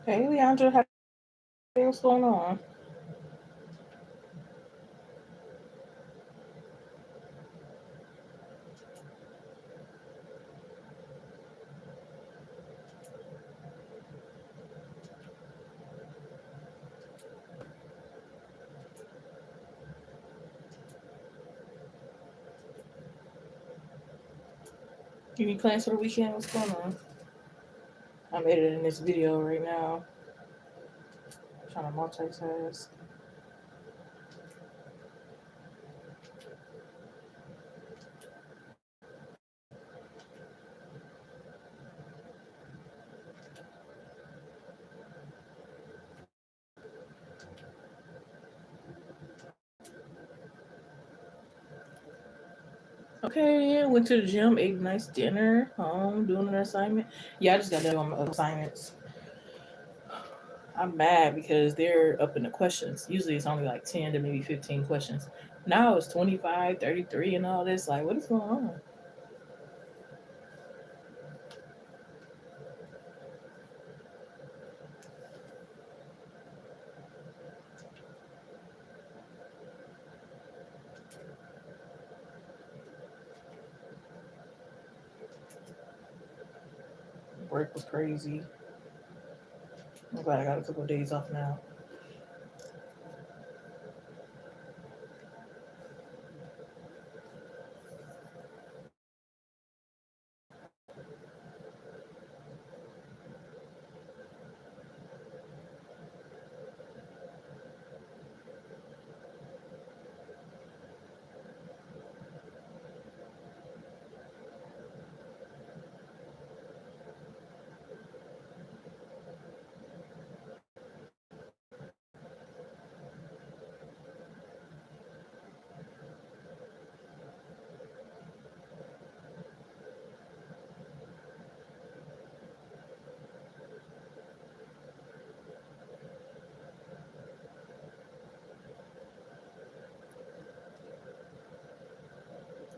Hey, Leandra, what's going on? Any plans for the weekend? What's going on? I'm editing this video right now, trying to multitask. Okay, went to the gym, ate a nice dinner, home, doing an assignment. Yeah, I just got done doing my assignments. I'm mad because they're up in the questions. Usually it's only like 10 to maybe 15 questions. Now it's 25, 33, and all this. Like, what is going on? Work was crazy. I'm glad I got a couple of days off now.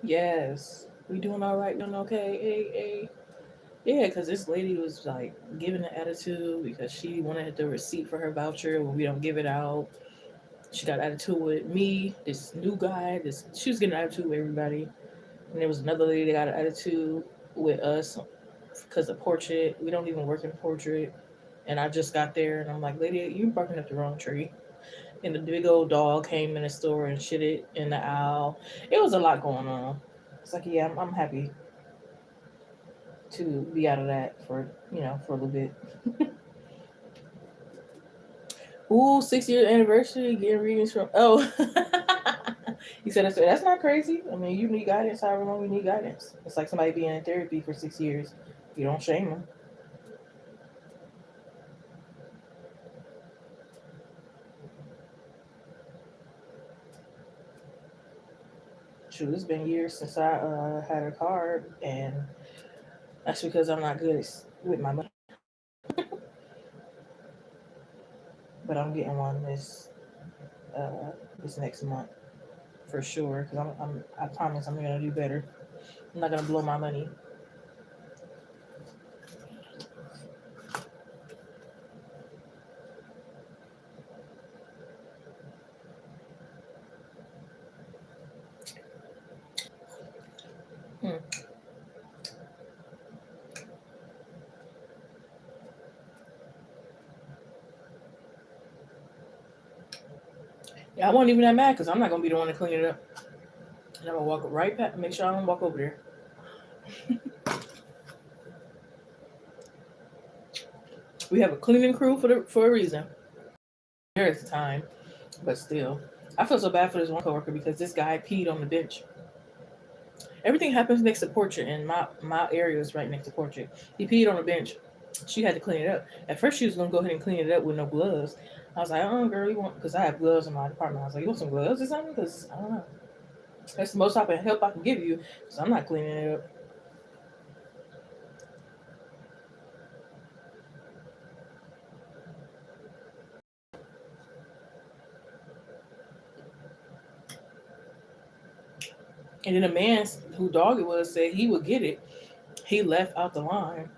Yes. We doing all right, doing okay. Hey. Yeah, because this lady was like giving an attitude because she wanted the receipt for her voucher when we don't give it out. She got attitude with me, this new guy. This she was getting an attitude with everybody, and there was another lady that got an attitude with us because of portrait. We don't even work in portrait, and I just got there, and I'm like, lady, you barking up the wrong tree. And the big old dog came in the store and shit it in the aisle. It was a lot going on. It's like, yeah, I'm happy to be out of that for a little bit. Ooh, 6 year anniversary, getting readings from. Oh, he said, that's not crazy. I mean, you need guidance however long you need guidance. It's like somebody being in therapy for 6 years. You don't shame them. Shoot, it's been years since I had a card, and that's because I'm not good with my money. But I'm getting one this next month for sure. Because I promise I'm gonna do better. I'm not gonna blow my money. Hmm. Yeah, I wasn't even that mad because I'm not gonna be the one to clean it up. And I'm gonna walk right back. Make sure I don't walk over there. We have a cleaning crew for a reason. There is time, but still, I feel so bad for this one coworker because this guy peed on the bench. Everything happens next to portrait, and my area is right next to portrait. He peed on the bench. She had to clean it up. At first, she was gonna go ahead and clean it up with no gloves. I was like, "Oh, girl, you want?" Because I have gloves in my department. I was like, "You want some gloves or something?" Because I don't know. That's the most help I can give you. Because I'm not cleaning it up. And then the man who dog it was said he would get it. He left out the line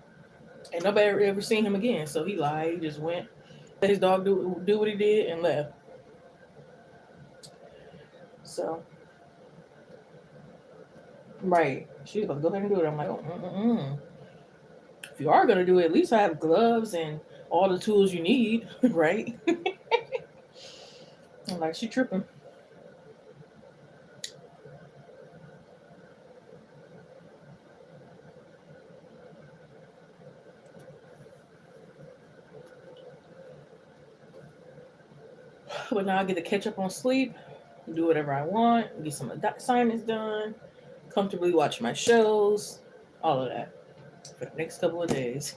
And nobody ever seen him again. So he lied. He just went, let his dog do what he did, and left. So right, she was gonna go ahead and do it. I'm like, oh, if you are gonna do it, at least have gloves and all the tools you need, right? I'm like, she tripping. But now I get to catch up on sleep, do whatever I want, get some assignments done, comfortably watch my shows, all of that for the next couple of days.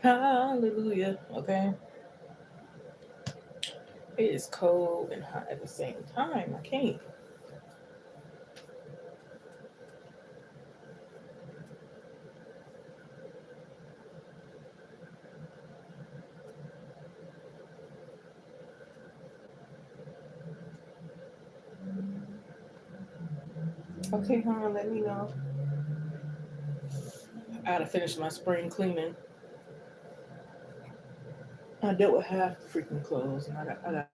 Hallelujah. Okay. It is cold and hot at the same time. I can't. Okay, hon, let me know. I gotta finish my spring cleaning. I dealt with half the freaking clothes, and I got.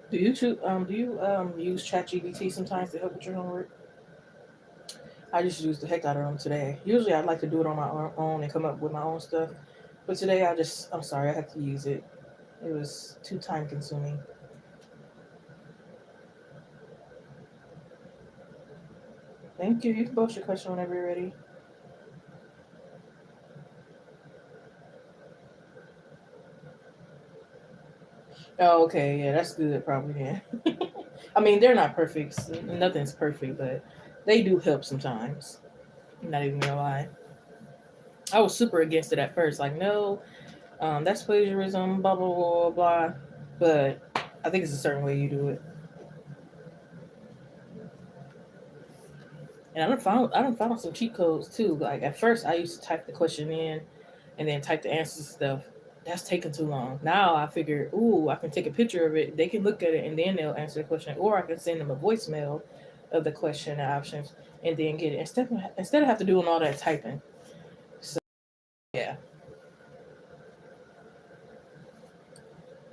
Do you use ChatGPT sometimes to help with your homework? I just used the heck out of them today. Usually I like to do it on my own and come up with my own stuff, but today I'm sorry, I had to use it. It was too time consuming. Thank you. You can post your question whenever you're ready. Oh, okay, yeah, that's good. Probably, yeah. I mean, they're not perfect. Nothing's perfect, but they do help sometimes. I'm not even gonna lie. I was super against it at first. Like, no, that's plagiarism. Blah blah blah blah. But I think it's a certain way you do it. And I don't found some cheat codes too. Like at first, I used to type the question in, and then type the answers and stuff. That's taking too long. Now I figure, ooh, I can take a picture of it. They can look at it, and then they'll answer the question. Or I can send them a voicemail of the question and options, and then get it instead of have to doing all that typing. So yeah,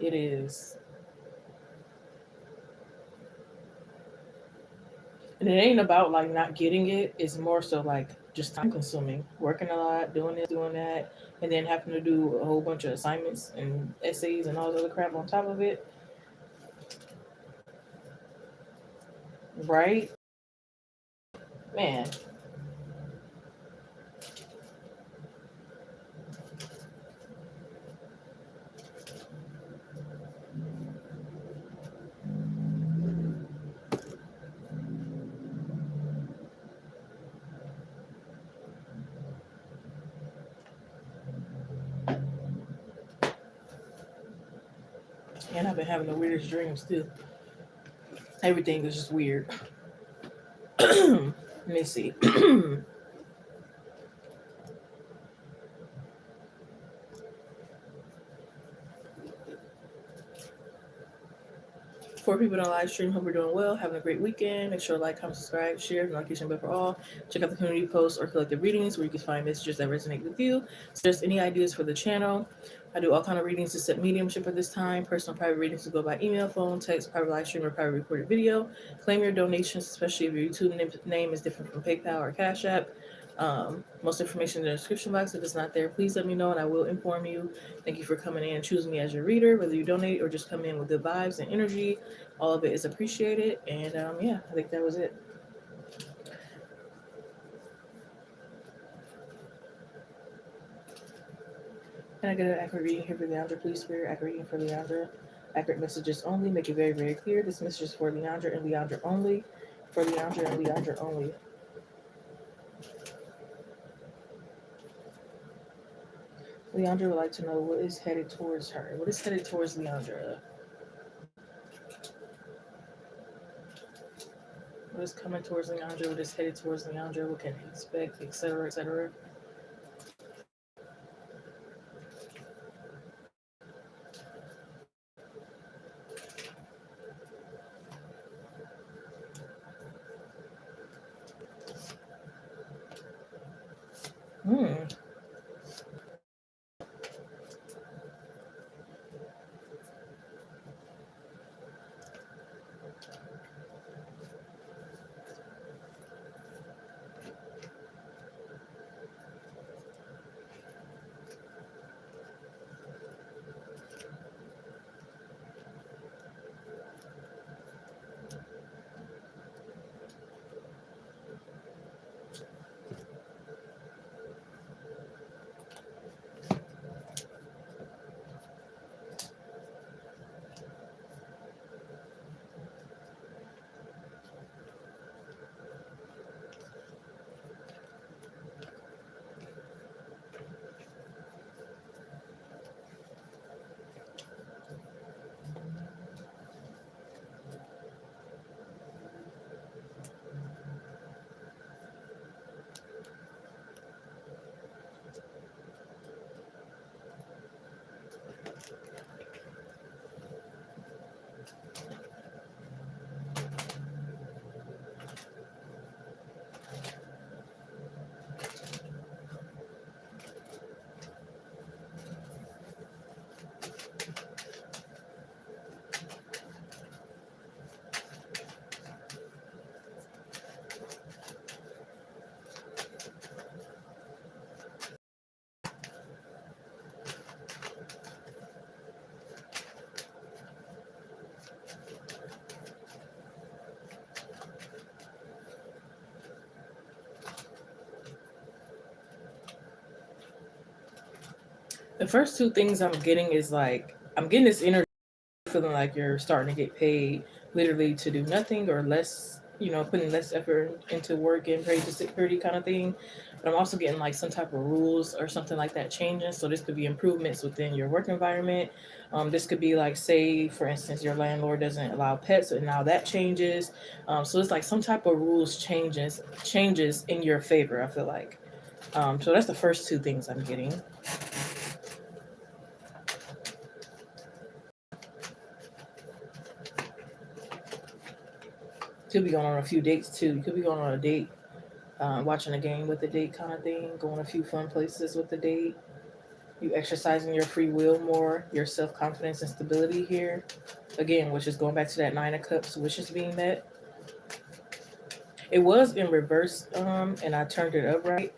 it is. And it ain't about like not getting it. It's more so like just time consuming, working a lot, doing this, doing that, and then having to do a whole bunch of assignments and essays and all this other crap on top of it. Right? Man. And I've been having the weirdest dreams too. Everything is just weird. Let me see. For people on live stream, hope we're doing well, having a great weekend. Make sure to like, comment, subscribe, share, notification bell for all. Check out the community posts or collective readings where you can find messages that resonate with you. So there's any ideas for the channel. I do all kind of readings to set mediumship at this time. Personal private readings to go by email, phone, text, private live stream, or private recorded video. Claim your donations, especially if your YouTube name is different from PayPal or Cash App. Most information in the description box. If it's not there, please let me know and I will inform you. Thank you for coming in and choosing me as your reader, whether you donate or just come in with good vibes and energy. All of it is appreciated. And yeah, I think that was it. And I get an accurate reading here for Leandra. Please, Spirit, accurate reading for Leandra. Accurate messages only. Make it very, very clear. This message is for Leandra and Leandra only. For Leandra and Leandra only. Leandra would like to know what is headed towards her. What is headed towards Leandra? What is coming towards Leandra? What is headed towards Leandra? What can he expect, etc., etc. Hmm. The first two things I'm getting is like I'm getting this energy feeling like you're starting to get paid literally to do nothing or less, putting less effort into work and paid to security kind of thing. But I'm also getting like some type of rules or something like that changing. So this could be improvements within your work environment. This could be like, say, for instance, your landlord doesn't allow pets, and now that changes. So it's like some type of rules changes in your favor. I feel like. So that's the first two things I'm getting. Could be going on a few dates too. You could be going on a date, watching a game with the date kind of thing, going a few fun places with the date. You exercising your free will more, your self confidence and stability here. Again, which is going back to that Nine of Cups wishes being met. It was in reverse, and I turned it upright.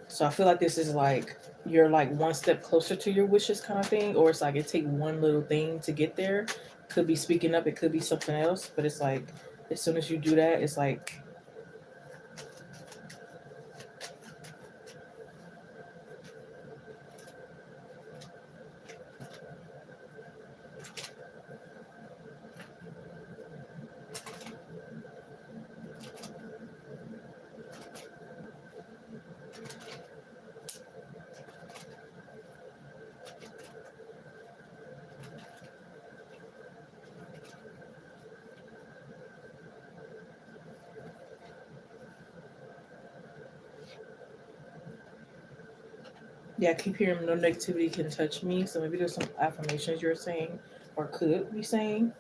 So I feel like this is like you're like one step closer to your wishes kind of thing, or it's like it take one little thing to get there. Could be speaking up, it could be something else, but it's like as soon as you do that, it's like yeah, I keep hearing no negativity can touch me. So maybe there's some affirmations you're saying or could be saying.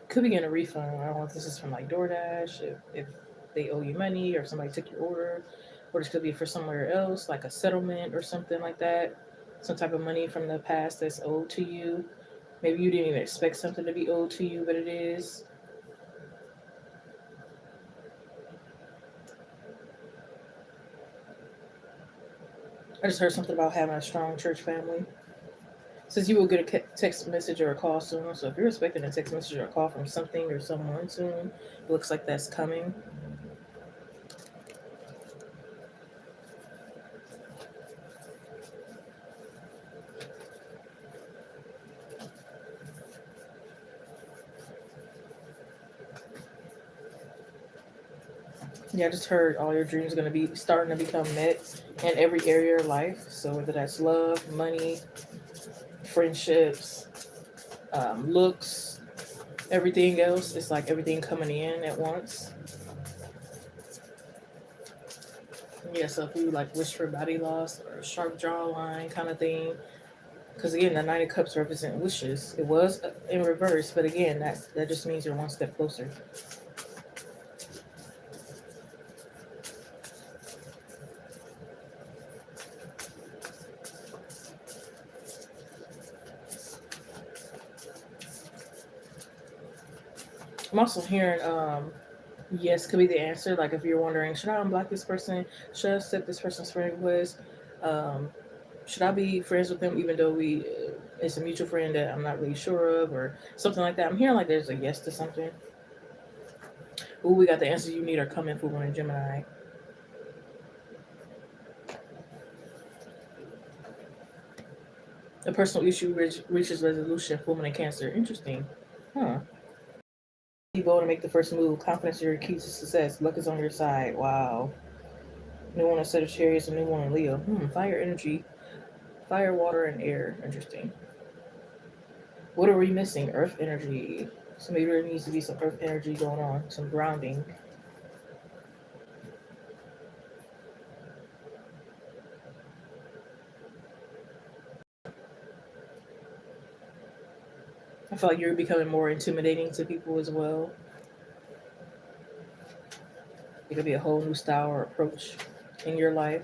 Could be getting a refund. I don't know if this is from like DoorDash, if they owe you money or if somebody took your order. or this could be for somewhere else, like a settlement or something like that. Some type of money from the past that's owed to you. Maybe you didn't even expect something to be owed to you, but it is. I just heard something about having a strong church family. Since you will get a text message or a call soon, so if you're expecting a text message or a call from something or someone soon, it looks like that's coming. Yeah, I just heard all your dreams are going to be starting to become met in every area of life. So whether that's love, money, friendships, looks, everything else, it's like everything coming in at once. Yeah, so if you like wish for body loss or a sharp jawline kind of thing, because again, the Knight of Cups represent wishes. It was in reverse, but again, that just means you're one step closer. I'm also hearing, yes, could be the answer. Like if you're wondering, should I unblock this person? Should I accept this person's friend request? Um, should I be friends with them even though we it's a mutual friend that I'm not really sure of or something like that? I'm hearing like there's a yes to something. Ooh, we got the answers you need are coming for one in Gemini. A personal issue reaches resolution, full moon in Cancer. Interesting. Huh. Be bold to make the first move. Confidence is your key to success. Luck is on your side. Wow. New one in Sagittarius, a new one in Leo. Fire energy. Fire, water, and air. Interesting. What are we missing? Earth energy. So maybe there needs to be some earth energy going on. Some grounding. I feel like you're becoming more intimidating to people as well. It could be a whole new style or approach in your life.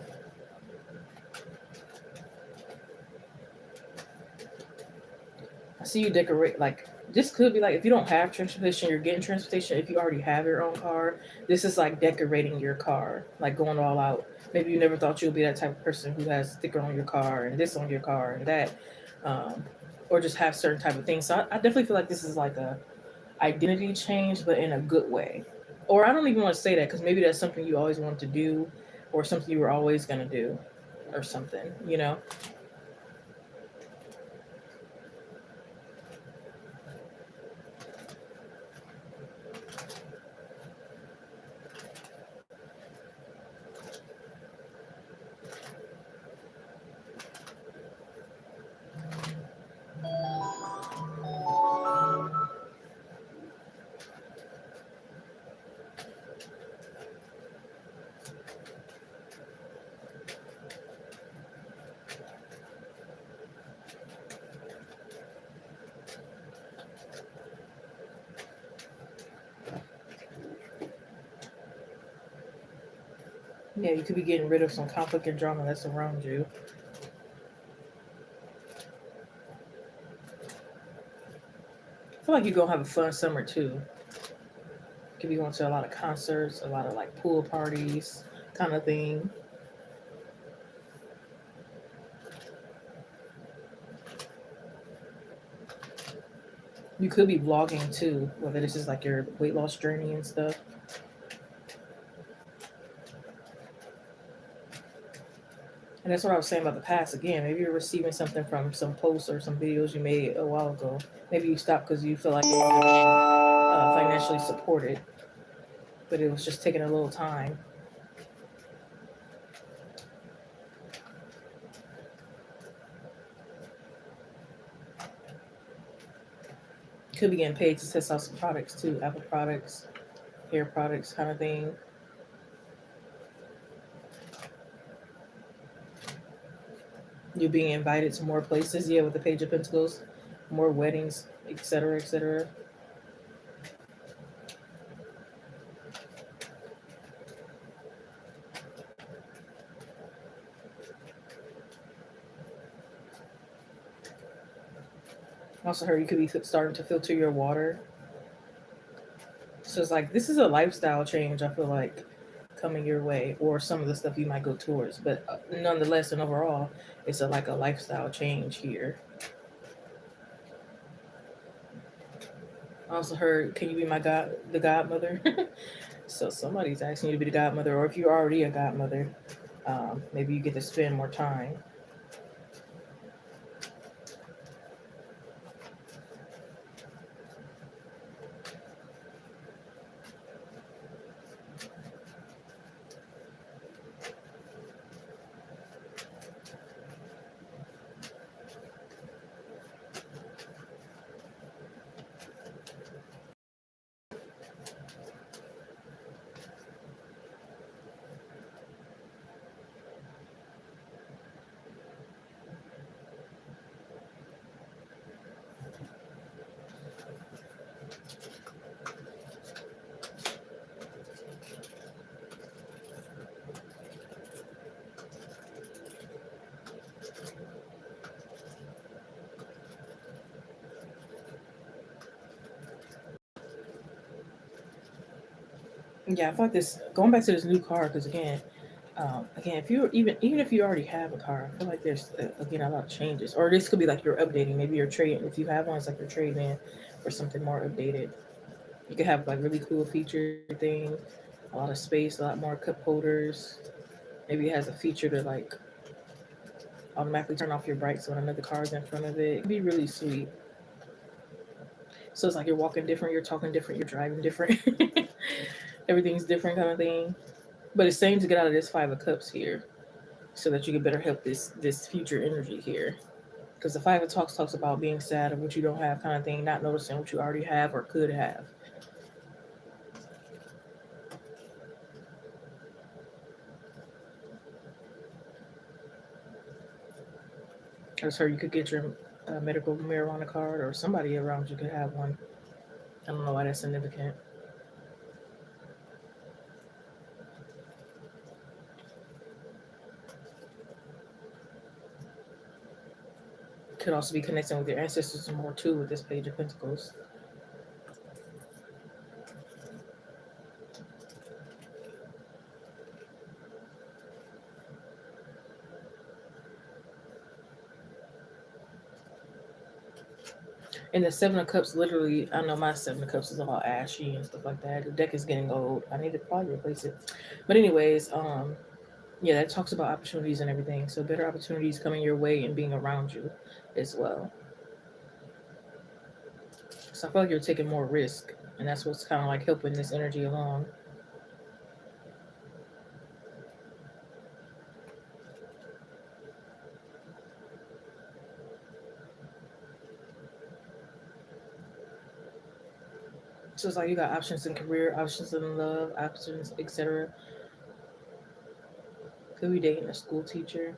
I see you decorate like this could be like if you don't have transportation, you're getting transportation. If you already have your own car, this is like decorating your car, like going all out. Maybe you never thought you'd be that type of person who has sticker on your car and this on your car and that, um, or just have certain type of things. So I definitely feel like this is like a identity change, but in a good way. Or I don't even want to say that because maybe that's something you always wanted to do, or something you were always gonna do, or something. You know. Yeah, you could be getting rid of some conflict and drama that's around you. I feel like you're gonna have a fun summer too. You could be going to a lot of concerts, a lot of like pool parties, kind of thing. You could be vlogging too, whether this is like your weight loss journey and stuff. And that's what I was saying about the past again. Maybe you're receiving something from some posts or some videos you made a while ago. Maybe you stopped because you feel like you were being financially supported, but it was just taking a little time. You could be getting paid to test out some products too, Apple products, hair products, kind of thing. You're being invited to more places, yeah, with the Page of Pentacles, more weddings, etc., etc. Also heard you could be starting to filter your water. So it's like this is a lifestyle change. I feel like coming your way, or some of the stuff you might go towards. But nonetheless, and overall, it's like a lifestyle change here. I also heard, can you be the godmother? So somebody's asking you to be the godmother, or if you're already a godmother, maybe you get to spend more time. Yeah, I thought this going back to this new car because again, if you even if you already have a car, I feel like there's again a lot of changes. Or this could be like you're updating. Maybe you're trading. If you have one, it's like you're trading in for something more updated. You could have like really cool feature things, a lot of space, a lot more cup holders. Maybe it has a feature to like automatically turn off your brights when another car is in front of it. It could be really sweet. So it's like you're walking different, you're talking different, you're driving different. Everything's different kind of thing. But it's saying to get out of this five of cups here so that you can better help this future energy here. Because the five of talks about being sad of what you don't have kind of thing, not noticing what you already have or could have. I just heard you could get your medical marijuana card, or somebody around you could have one. I don't know why that's significant. Could also be connecting with your ancestors more too with this page of pentacles. And the seven of cups, literally, I know my seven of cups is all ashy and stuff like that. The deck is getting old. I need to probably replace it. But anyways, yeah, that talks about opportunities and everything. So better opportunities coming your way and being around you as well. So I feel like you're taking more risk, and that's what's kind of like helping this energy along. So it's like you got options in career, options in love, options, etc. Could be dating a school teacher.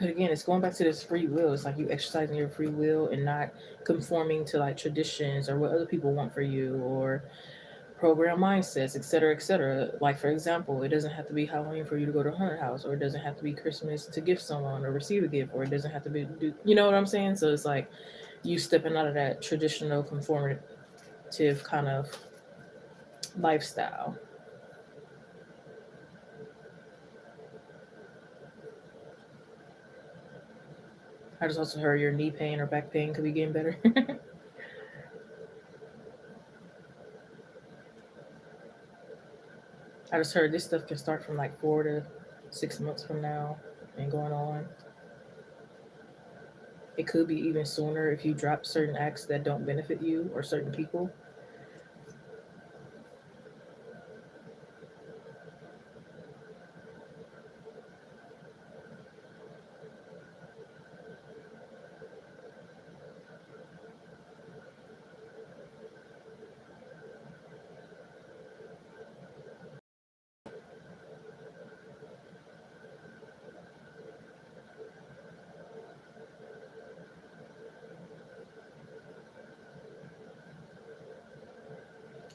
But again, it's going back to this free will. It's like you exercising your free will and not conforming to like traditions or what other people want for you or program mindsets, etc., etc. Like for example, it doesn't have to be Halloween for you to go to a haunted house, or it doesn't have to be Christmas to gift someone or receive a gift, or it doesn't have to be, you know what I'm saying? So it's like you stepping out of that traditional conformative kind of lifestyle. I just also heard your knee pain or back pain could be getting better. I just heard this stuff can start from like 4 to 6 months from now and going on. It could be even sooner if you drop certain acts that don't benefit you or certain people.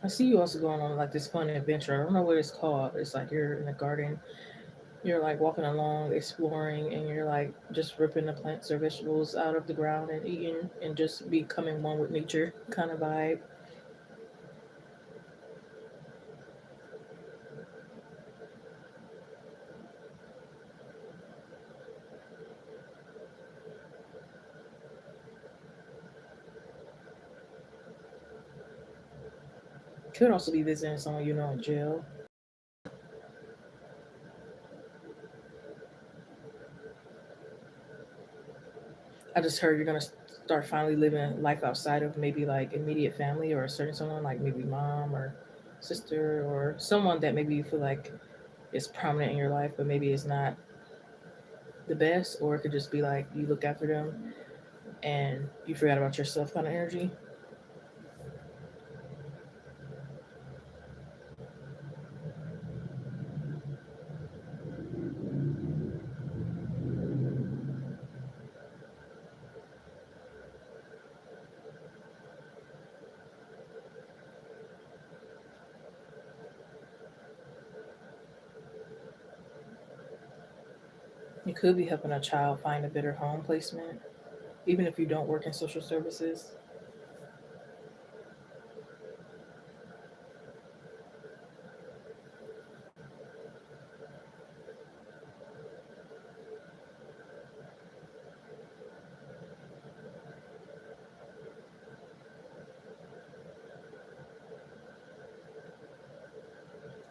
I see you also going on like this fun adventure. I don't know what it's called. It's like you're in a garden, you're like walking along, exploring, and you're like just ripping the plants or vegetables out of the ground and eating and just becoming one with nature kind of vibe. Could also be visiting someone you know in jail. I just heard you're gonna start finally living life outside of maybe like immediate family or a certain someone like maybe mom or sister or someone that maybe you feel like is prominent in your life, but maybe it's not the best, or it could just be like you look after them and you forgot about yourself kind of energy. You could be helping a child find a better home placement, even if you don't work in social services.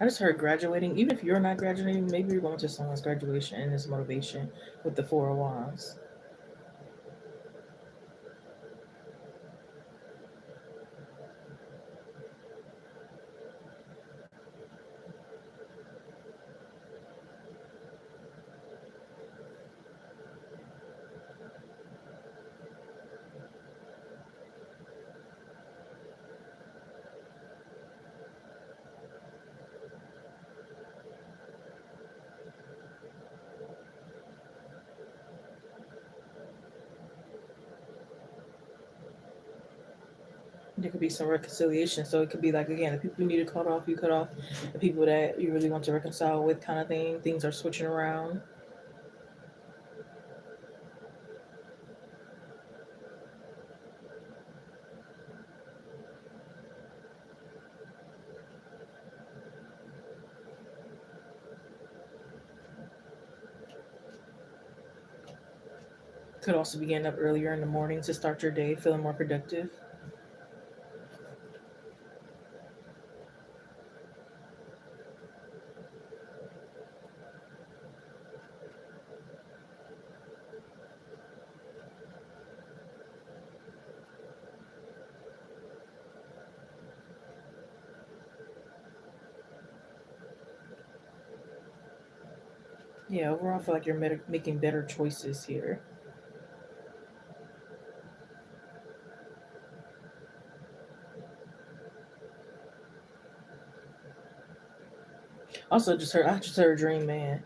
I just heard graduating, even if you're not graduating, maybe you're going to someone's graduation and it's motivation with the Four of Wands. There could be some reconciliation. So it could be like, again, the people you need to cut off, you cut off. The people that you really want to reconcile with, kind of thing. Things are switching around. Could also be getting up earlier in the morning to start your day feeling more productive. Yeah, overall, I feel like you're making better choices here. Also, I just heard dream man.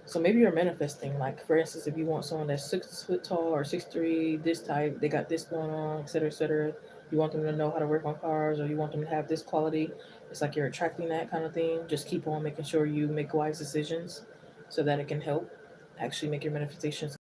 So maybe you're manifesting. Like for instance, if you want someone that's 6 foot tall or 6'3", this type, they got this going on, etc., etc. You want them to know how to work on cars, or you want them to have this quality. It's like you're attracting that kind of thing. Just keep on making sure you make wise decisions, so that it can help actually make your manifestations.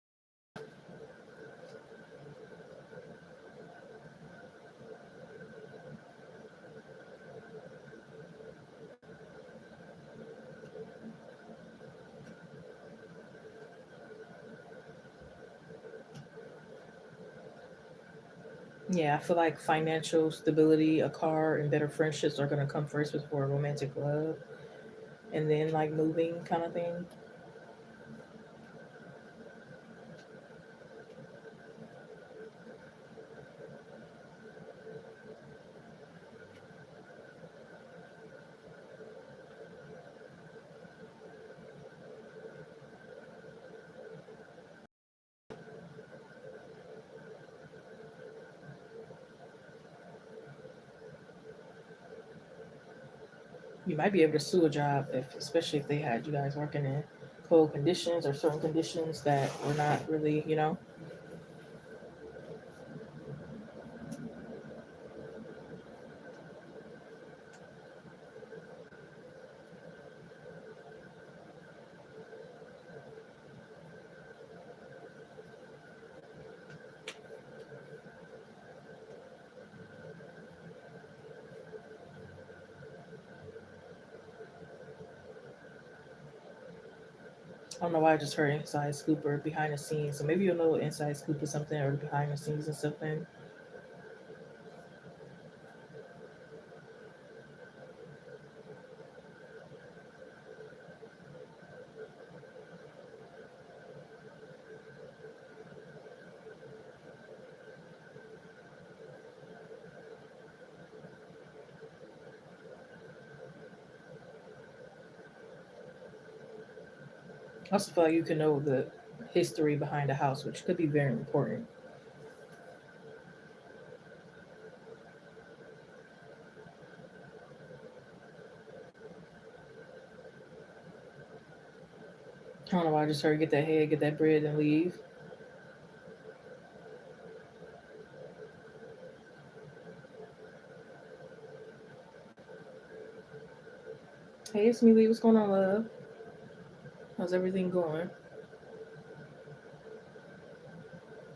Yeah, I feel like financial stability, a car, and better friendships are gonna come first before romantic love, and then like moving kind of thing. You might be able to sue a job if, especially if they had you guys working in cold conditions or certain conditions that were not really, I don't know why I just heard inside scoop or behind the scenes. So maybe you'll know inside scoop or something or behind the scenes and something. I also feel like you can know the history behind the house, which could be very important. I don't know why I just heard get that head, get that bread, and leave. Hey, it's me, Lee. What's going on, love? How's everything going?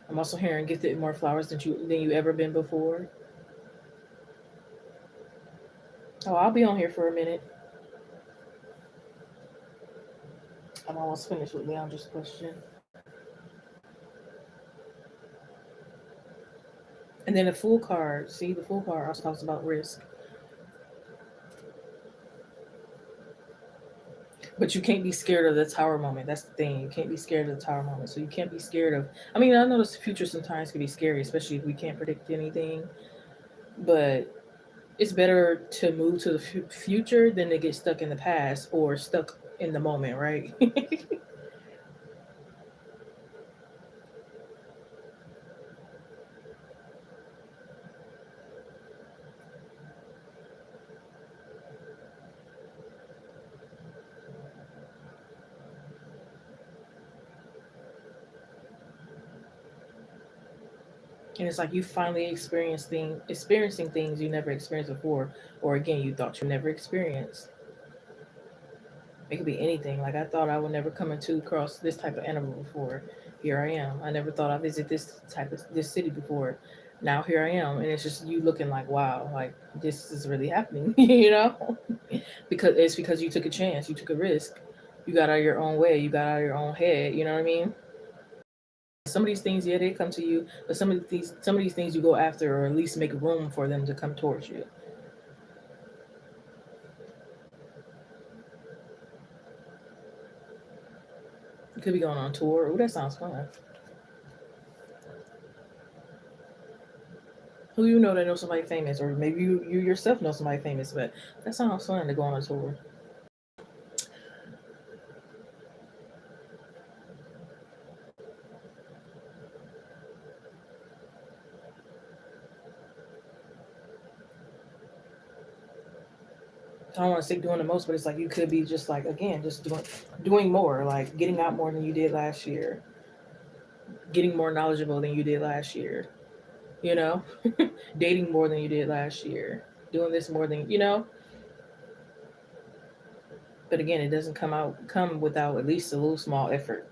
I'm also hearing gifted more flowers than you ever been before. Oh, I'll be on here for a minute. I'm almost finished with Leandra's question. And then the Fool card. See, the Fool card also talks about risk. But you can't be scared of the tower moment. That's the thing. You can't be scared of the tower moment. So you can't be scared of. I mean, I know the future sometimes can be scary, especially if we can't predict anything. But it's better to move to the future than to get stuck in the past or stuck in the moment, right? And it's like you finally experiencing things you never experienced before, or again you thought you never experienced. It could be anything. Like I thought I would never come into across this type of animal before. Here I am. I never thought I'd visit this city before. Now here I am, and it's just you looking like wow, like this is really happening, because you took a chance, you took a risk, you got out of your own way, you got out of your own head. You know what I mean? Some of these things, yeah, they come to you, but some of these things you go after, or at least make room for them to come towards you. You could be going on tour. Oh, that sounds fun. Who you know that knows somebody famous, or maybe you yourself know somebody famous, but that sounds fun to go on a tour. I don't want to say doing the most, but it's like you could be just like again, just doing more, like getting out more than you did last year, getting more knowledgeable than you did last year. You know, dating more than you did last year, doing this more than you know. But again, it doesn't come without at least a little small effort.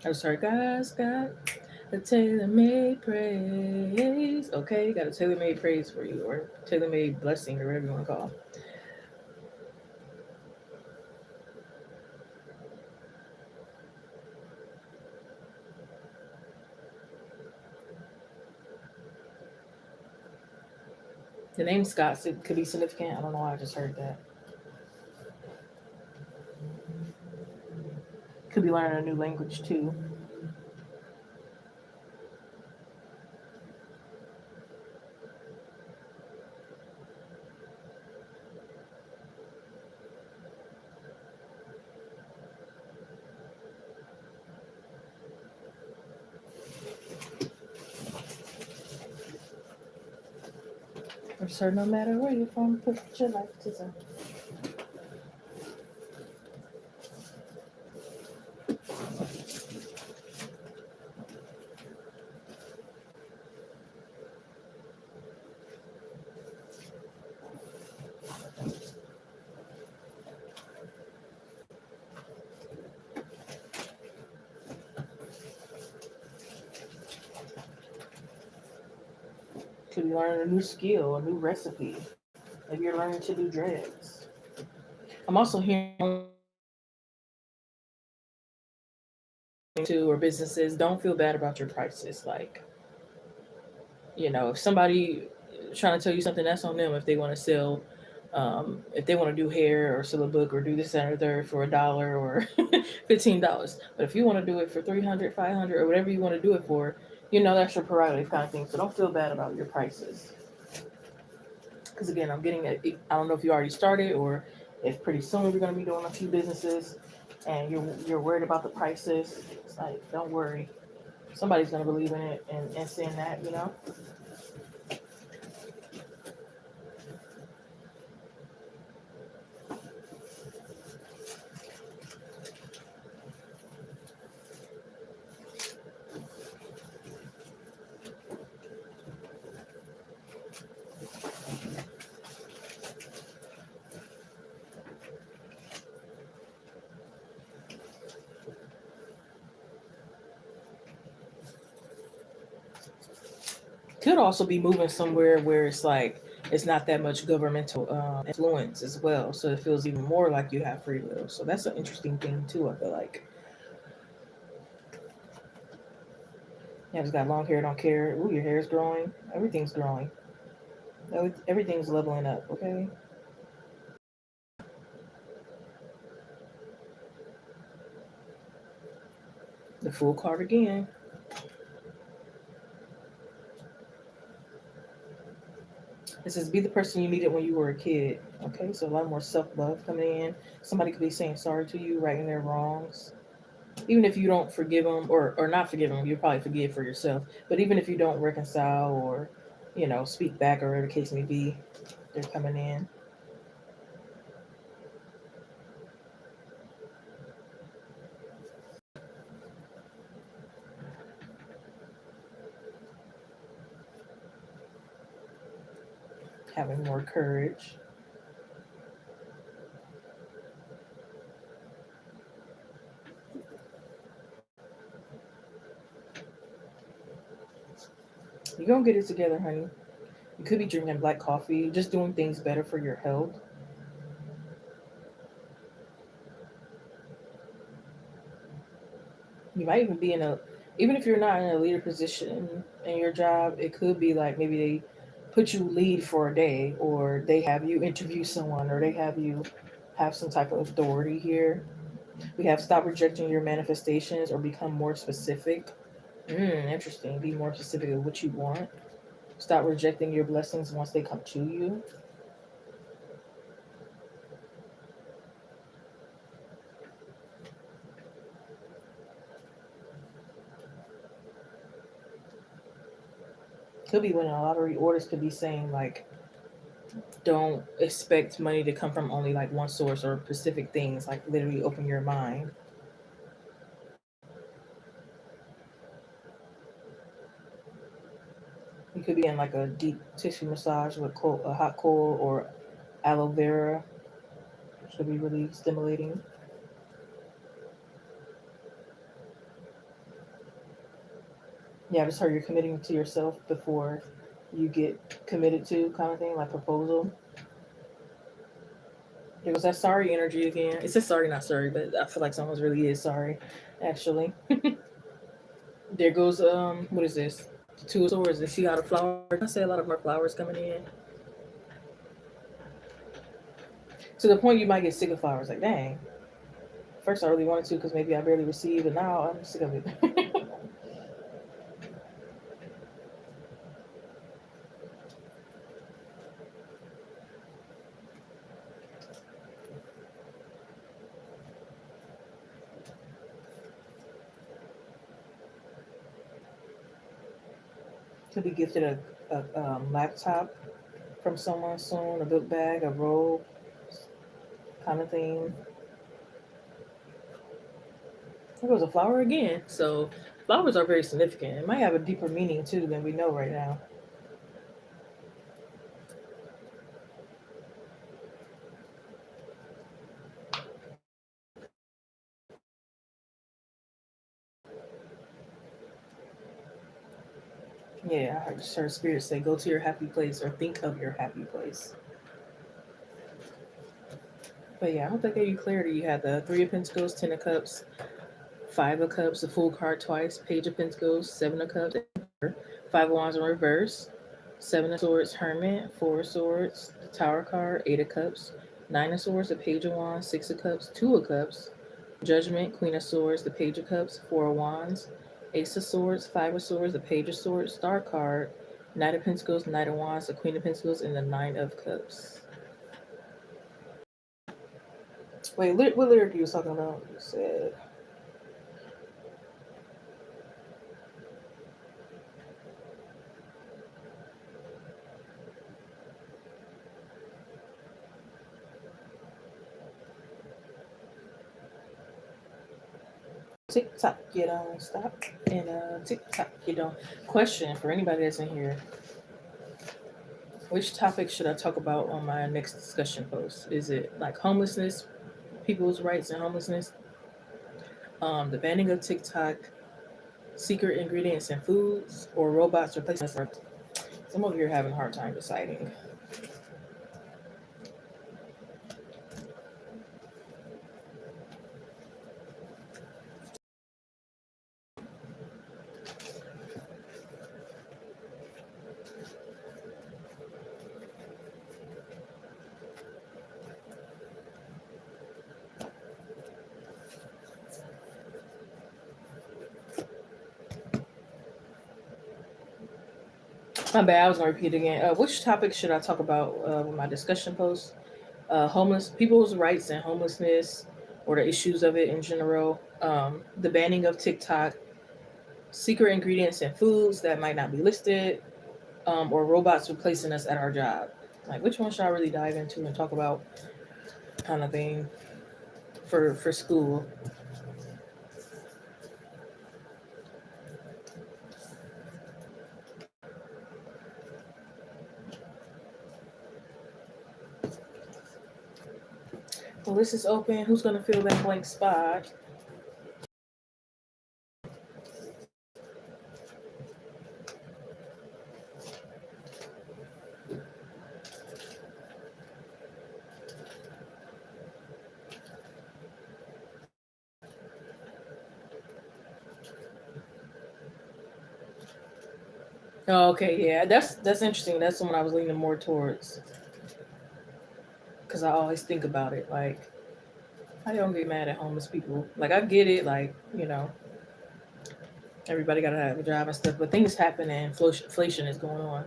I'm sorry, guys, got a tailor-made praise. Okay, got a tailor-made praise for you, or tailor-made blessing, or whatever you want to call. The name Scots it could be significant. I don't know why I just heard that. Could be learning a new language too. I just heard no matter where you're from, put your life to some. Could be learning a new skill, a new recipe. Maybe you're learning to do dreads. I'm also hearing to or businesses don't feel bad about your prices. Like, if somebody trying to tell you something, that's on them. If they want to sell, if they want to do hair or sell a book or do this and or third for $1 or $15. But if you want to do it for 300, 500, or whatever you want to do it for, that's your prerogative kind of thing. So don't feel bad about your prices. Because again, I'm getting it. I don't know if you already started or if pretty soon you're going to be doing a few businesses and you're worried about the prices. It's like, don't worry. Somebody's going to believe in it and seeing that. Could also be moving somewhere where it's like it's not that much governmental influence as well, so it feels even more like you have free will. So that's an interesting thing too. I feel like you just got long hair, don't care. Ooh, your hair is growing. Everything's growing. Everything's leveling up. Okay, the full card again. It says be the person you needed when you were a kid. Okay, so a lot more self love coming in. Somebody could be saying sorry to you, righting their wrongs. Even if you don't forgive them or not forgive them, you probably forgive for yourself. But even if you don't reconcile or, speak back or whatever the case may be, they're coming in. Having more courage. You're going to get it together, honey. You could be drinking black coffee, just doing things better for your health. You might even be even if you're not in a leader position in your job, it could be like maybe they put you lead for a day or they have you interview someone or they have you have some type of authority here. We have stop rejecting your manifestations or become more specific. Interesting. Be more specific of what you want. Stop rejecting your blessings once they come to you. Could be winning a lottery. Orders could be saying like, don't expect money to come from only like one source or specific things. Like literally open your mind. You could be in like a deep tissue massage with a hot coal or aloe vera. Should be really stimulating. Yeah, I just heard you're committing to yourself before you get committed to kind of thing, like proposal. There was that sorry energy again. It says sorry, not sorry, but I feel like someone's really is sorry, actually. There goes what is this? The two of swords and she got a flower. I say a lot of more flowers coming in. To the point you might get sick of flowers. Like, dang. First I really wanted to because maybe I barely received, but now I'm sick of it. Could be gifted a laptop from someone soon, a book bag, a robe, kind of thing. There goes a flower again. So flowers are very significant. It might have a deeper meaning too than we know right now. Yeah, I just heard spirit say, "Go to your happy place" or think of your happy place. But yeah, I hope that gave you clarity. You had the Three of Pentacles, Ten of Cups, Five of Cups, the Full card twice, Page of Pentacles, Seven of Cups, Emperor, Five of Wands in reverse, Seven of Swords, Hermit, Four of Swords, the Tower card, Eight of Cups, Nine of Swords, the Page of Wands, Six of Cups, Two of Cups, Judgment, Queen of Swords, the Page of Cups, Four of Wands, Ace of Swords, Five of Swords, the Page of Swords, Star card, Knight of Pentacles, Knight of Wands, the Queen of Pentacles, and the Nine of Cups. Wait, what lyric you was talking about? You said tick tock, you don't stop, and tick tock, you don't. Question for anybody that's in here: which topic should I talk about on my next discussion post? Is it like homelessness, people's rights and homelessness, the banning of TikTok, secret ingredients in foods, or robots replacing us? Some of you are having a hard time deciding. My bad, I was gonna repeat again. Which topic should I talk about with my discussion post? Homeless people's rights and homelessness, or the issues of it in general. The banning of TikTok, secret ingredients in foods that might not be listed, or robots replacing us at our job. Like, which one should I really dive into and talk about, kind of thing, for school? The list is open. Who's gonna fill that blank spot? Oh, okay, yeah, that's interesting. That's the one I was leaning more towards because I always think about it. Like, I don't get mad at homeless people. Like, I get it. Like, everybody gotta have a job and stuff, but things happen and inflation is going on,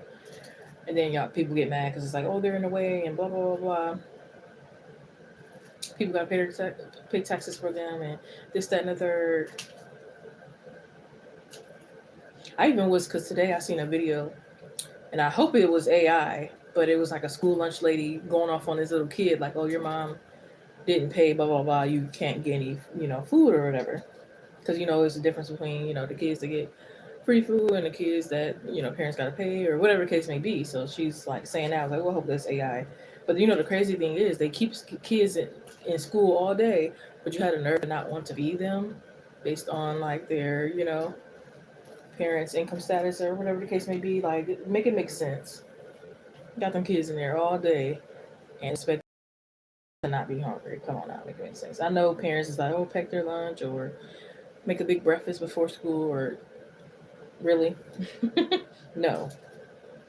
and then y'all people get mad because it's like, oh, they're in the way and blah blah blah blah. People gotta pay taxes for them and this that and the third. I even was because today I seen a video, and I hope it was AI, but it was like a school lunch lady going off on this little kid, like, "Oh, your mom didn't pay, blah blah blah. You can't get any, food or whatever." Because there's a difference between the kids that get free food and the kids that parents gotta pay or whatever the case may be. So she's like saying that. I was like, "Well, I hope that's AI." But the crazy thing is they keep kids in school all day, but you had a nerve to not want to feed them based on like their parents' income status or whatever the case may be. Like, make it make sense. Got them kids in there all day and expect to not be hungry. Come on now, make it make sense. I know parents is like, oh, pack their lunch or make a big breakfast before school or really. No,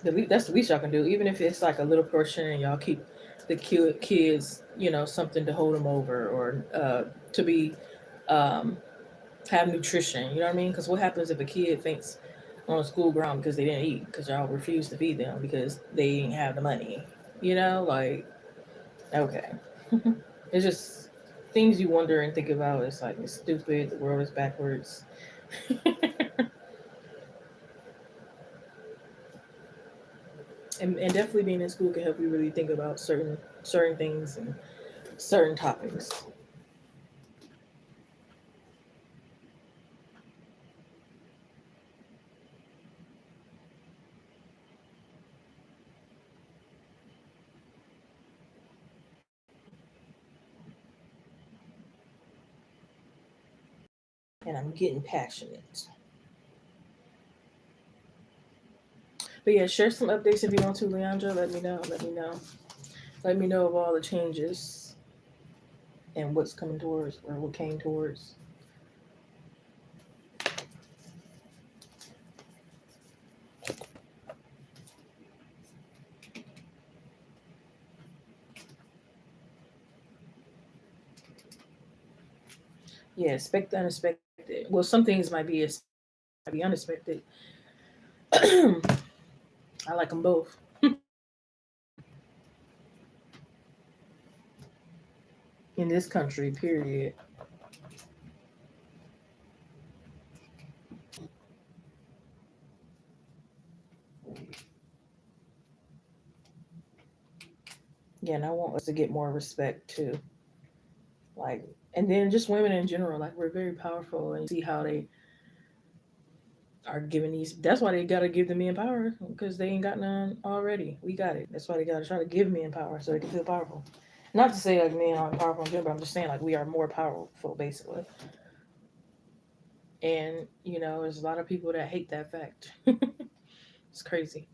that's the least y'all can do. Even if it's like a little portion and y'all keep the kids, something to hold them over or to be um, have nutrition. You know what I mean? Because what happens if a kid faints on a school ground because they didn't eat because y'all refused to feed them because they didn't have the money? Like, okay. It's just things you wonder and think about. It's like it's stupid. The world is backwards. And definitely being in school can help you really think about certain things and certain topics. And I'm getting passionate. But yeah, share some updates if you want to, Leandra. Let me know. Let me know. Let me know of all the changes and what's coming towards or what came towards. Yeah, expect the unexpected. Well, some things might be unexpected. I like them both in this country. Period. Yeah, and I want us to get more respect too. Like, and then just women in general. Like, we're very powerful, and see how they are giving these. That's why they gotta give the men power because they ain't got none already. We got it. That's why they gotta try to give men power so they can feel powerful. Not to say like men aren't powerful in general, but I'm just saying like we are more powerful basically. And there's a lot of people that hate that fact. It's crazy.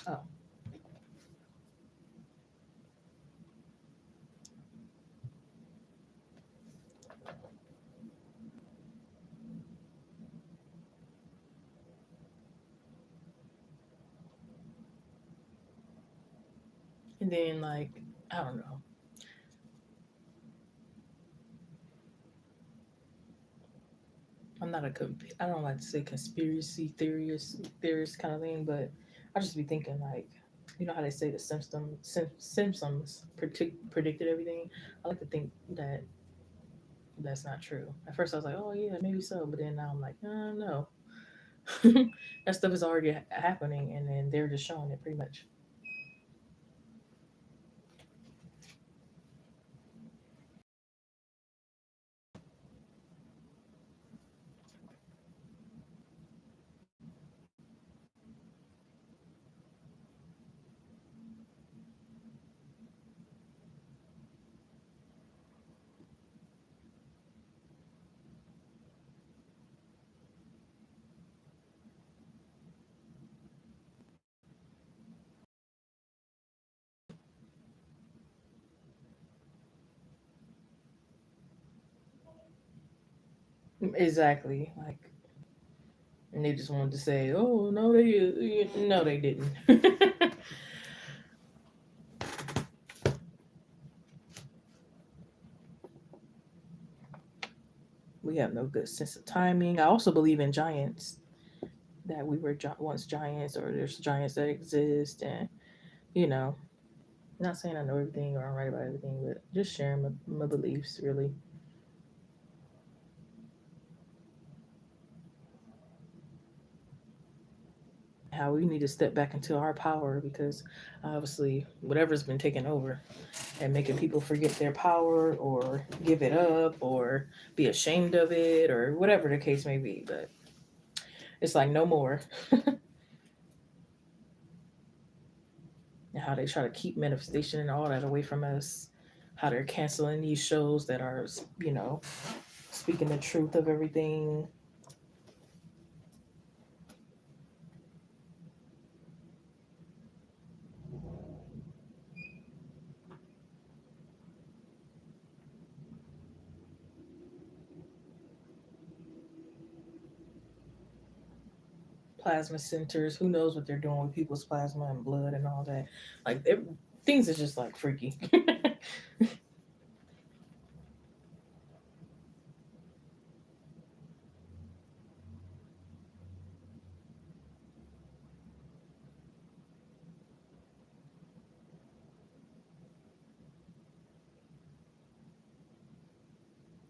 Oh, and then like I don't know. I'm not a I don't like to say conspiracy theorist kind of thing, but I just be thinking like, how they say the Simpsons predicted everything. I like to think that that's not true. At first, I was like, oh yeah, maybe so, but then now I'm like, no, that stuff is already happening, and then they're just showing it pretty much. Exactly, like, and they just wanted to say, oh no, they didn't. We have no good sense of timing. I also believe in giants, that we were once giants, or there's giants that exist, and you know, not saying I know everything or I'm right about everything, but just sharing my beliefs really. How we need to step back into our power because obviously whatever's been taken over and making people forget their power or give it up or be ashamed of it or whatever the case may be. But it's like no more. And how they try to keep manifestation and all that away from us. How they're canceling these shows that are, speaking the truth of everything. Plasma centers. Who knows what they're doing with people's plasma and blood and all that? Like things is just like freaky.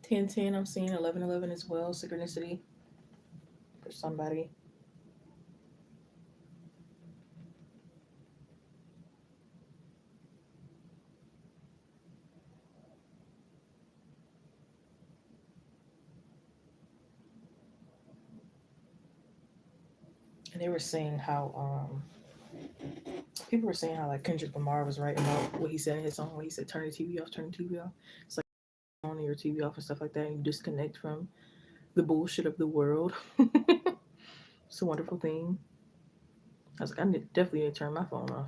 10-10. I'm seeing 11-11 as well. Synchronicity for somebody. And they were saying how people were saying how like Kendrick Lamar was right about what he said in his song when he said turn the TV off, turn the TV off. It's like on your TV off and stuff like that, and you disconnect from the bullshit of the world. It's a wonderful thing. I was like, definitely need to turn my phone off.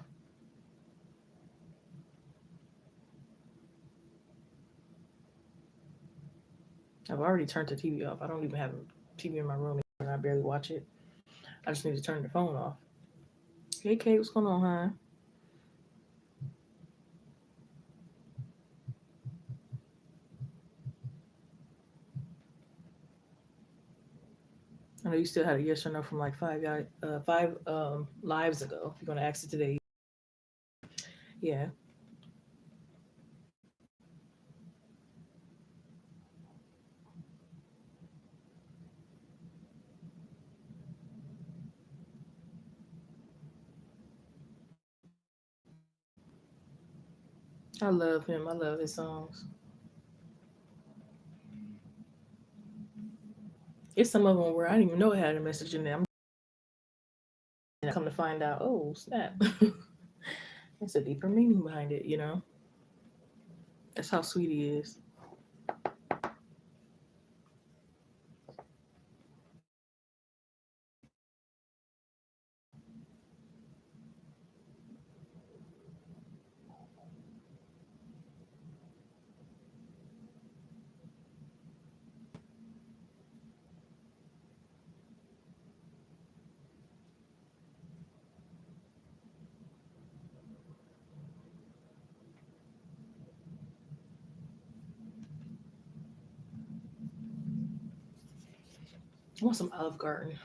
I've already turned the TV off. I don't even have a TV in my room and I barely watch it. I just need to turn the phone off. Hey Kate, what's going on, huh? I know you still had a yes or no from like five lives ago. You're gonna ask it today. Yeah, I love him. I love his songs. It's some of them where I didn't even know it had a message in there. And I come to find out, oh snap, there's a deeper meaning behind it. That's how sweet he is. I want some Olive Garden.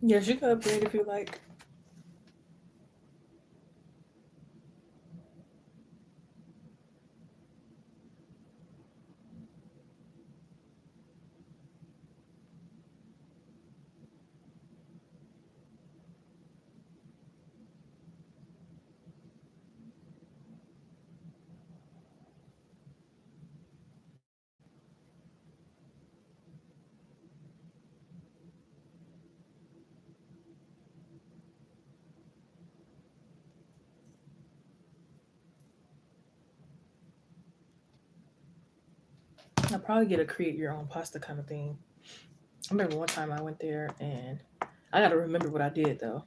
Yes, you can upgrade if you like. I'll probably get a create your own pasta kind of thing. I remember one time I went there and I gotta remember what I did though.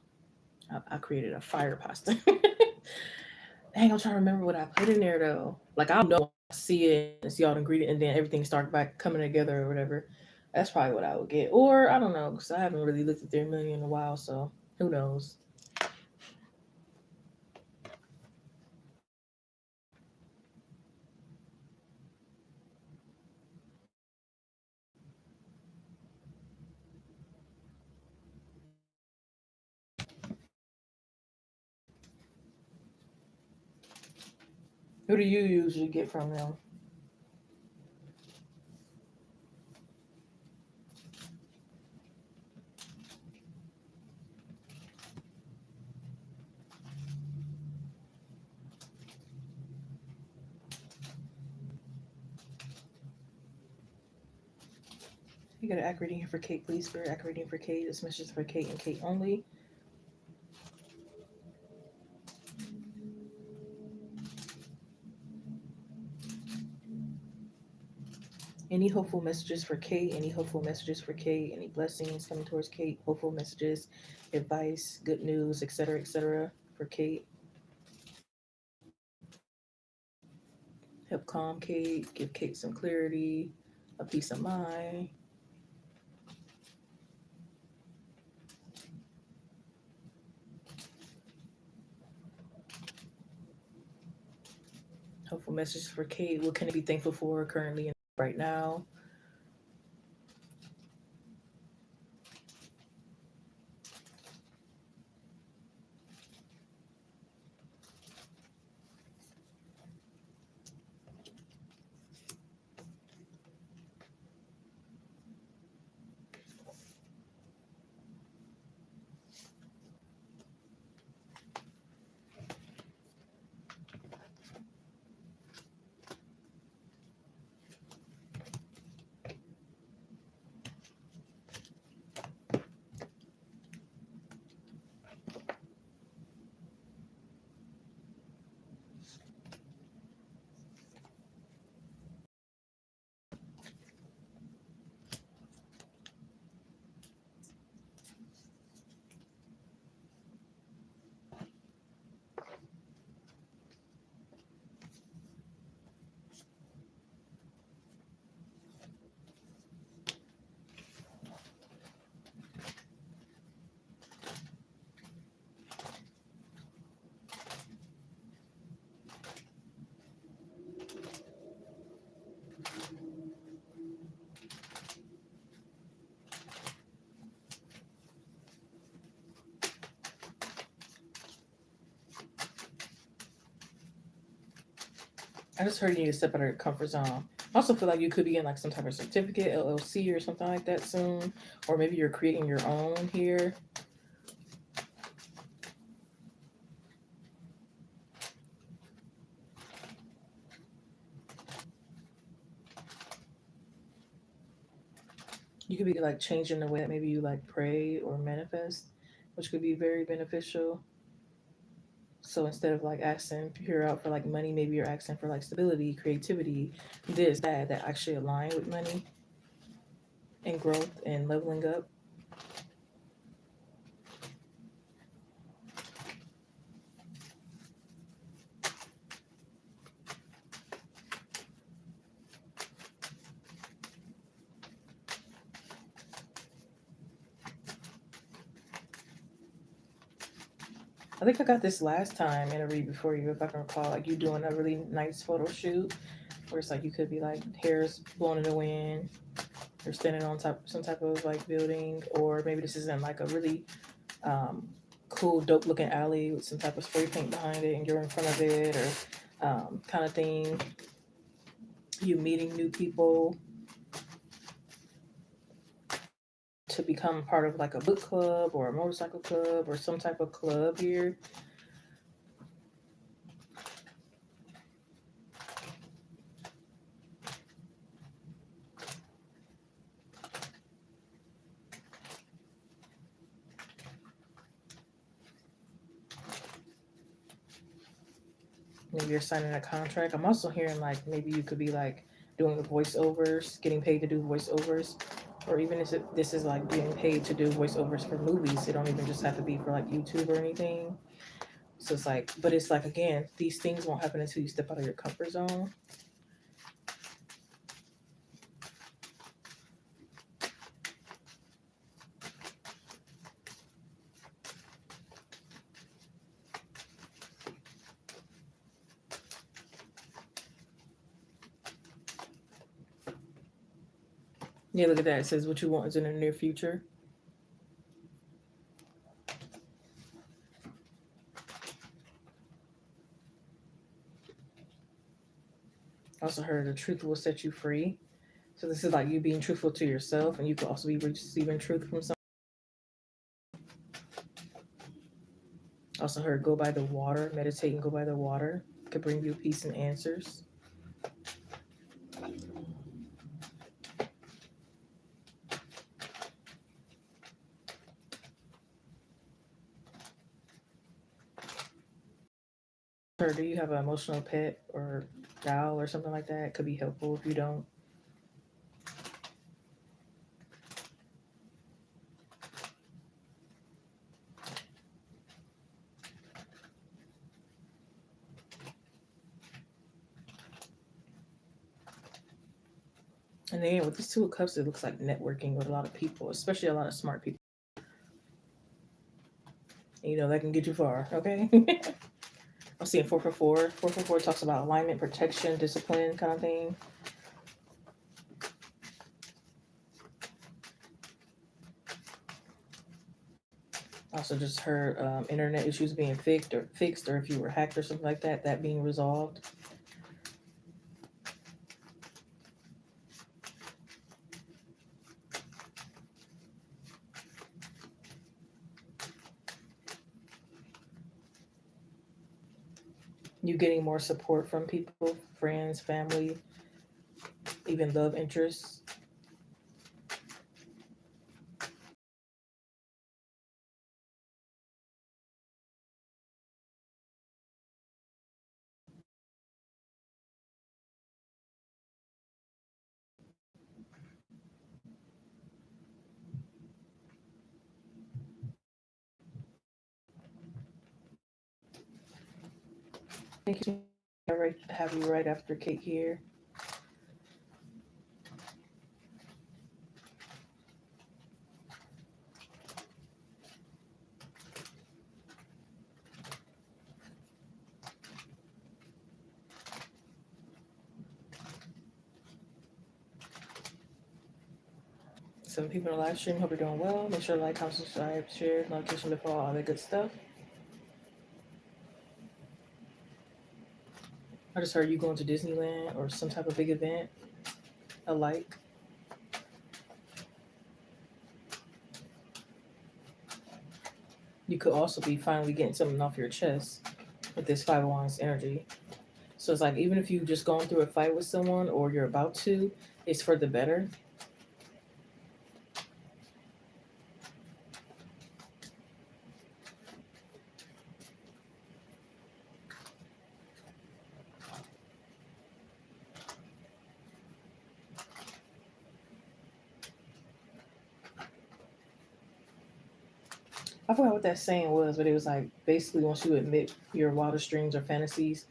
I created a fire pasta. Dang, I'm trying to remember what I put in there though. Like I'll know I see it and see all the ingredients and then everything start back coming together or whatever. That's probably what I would get. Or I don't know, because I haven't really looked at their menu in a while, so who knows. Who do you usually get from them? You got an accurate reading here for Kate, please. For accurate reading for Kate. This message is for Kate and Kate only. Any hopeful messages for Kate? Any hopeful messages for Kate? Any blessings coming towards Kate? Hopeful messages, advice, good news, etc., etc. for Kate. Help calm Kate, give Kate some clarity, a peace of mind. Hopeful messages for Kate. What can it be thankful for currently and right now? I just heard you need to step out of your comfort zone. I also feel like you could be in like some type of certificate, LLC or something like that soon. Or maybe you're creating your own here. You could be like changing the way that maybe you like pray or manifest, which could be very beneficial. So instead of like asking pure out for like money, maybe you're asking for like stability, creativity, this, that actually align with money and growth and leveling up. I think I got this last time in a read before you, if I can recall, like you doing a really nice photo shoot where it's like you could be like hair's blowing in the wind, or standing on top some type of like building, or maybe this is in like a really cool, dope looking alley with some type of spray paint behind it, and you're in front of it, or kind of thing. You meeting new people to become part of like a book club or a motorcycle club or some type of club here. Maybe you're signing a contract. I'm also hearing like maybe you could be like doing the voiceovers, getting paid to do voiceovers, or even if this is like being paid to do voiceovers for movies. It don't even just have to be for like YouTube or anything. So it's like, but it's like again, these things won't happen until you step out of your comfort zone. Yeah, look at that. It says what you want is in the near future. I also heard the truth will set you free. So this is like you being truthful to yourself, and you could also be receiving truth from someone. Also heard go by the water, meditate and go by the water. Could bring you peace and answers. Or do you have an emotional pet or doll or something like that? It could be helpful if you don't. And then with this Two of Cups, it looks like networking with a lot of people, especially a lot of smart people. You know, that can get you far, okay? I'm seeing 444. 444 talks about alignment, protection, discipline kind of thing. Also, just heard internet issues being fixed, or if you were hacked or something like that, that being resolved. You getting more support from people, friends, family, even love interests. Thank you. Have you right after Kate here. Some people in the live stream. Hope you're doing well. Make sure to like, comment, subscribe, share, notification bell, all that good stuff. I just heard you going to Disneyland or some type of big event alike. You could also be finally getting something off your chest with this Five of Wands energy. So it's like even if you've just gone through a fight with someone or you're about to, it's for the better. I forgot what that saying was, but it was like basically once you admit your wildest dreams or fantasies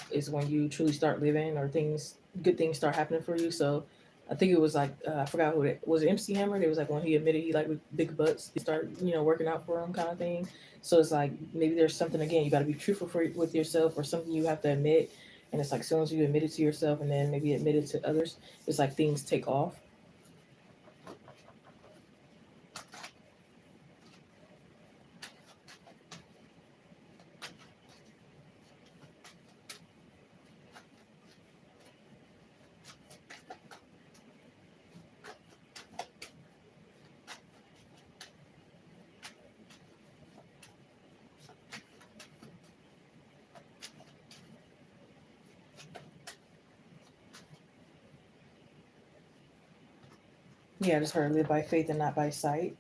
is when you truly start living or good things start happening for you. So I think it was like I forgot who it was. It MC Hammer. It was like when he admitted he like with big butts, he started working out for him kind of thing. So it's like maybe there's something again you got to be truthful with yourself or something you have to admit. And it's like as soon as you admit it to yourself and then maybe admit it to others, it's like things take off. Yeah, I just heard live by faith and not by sight.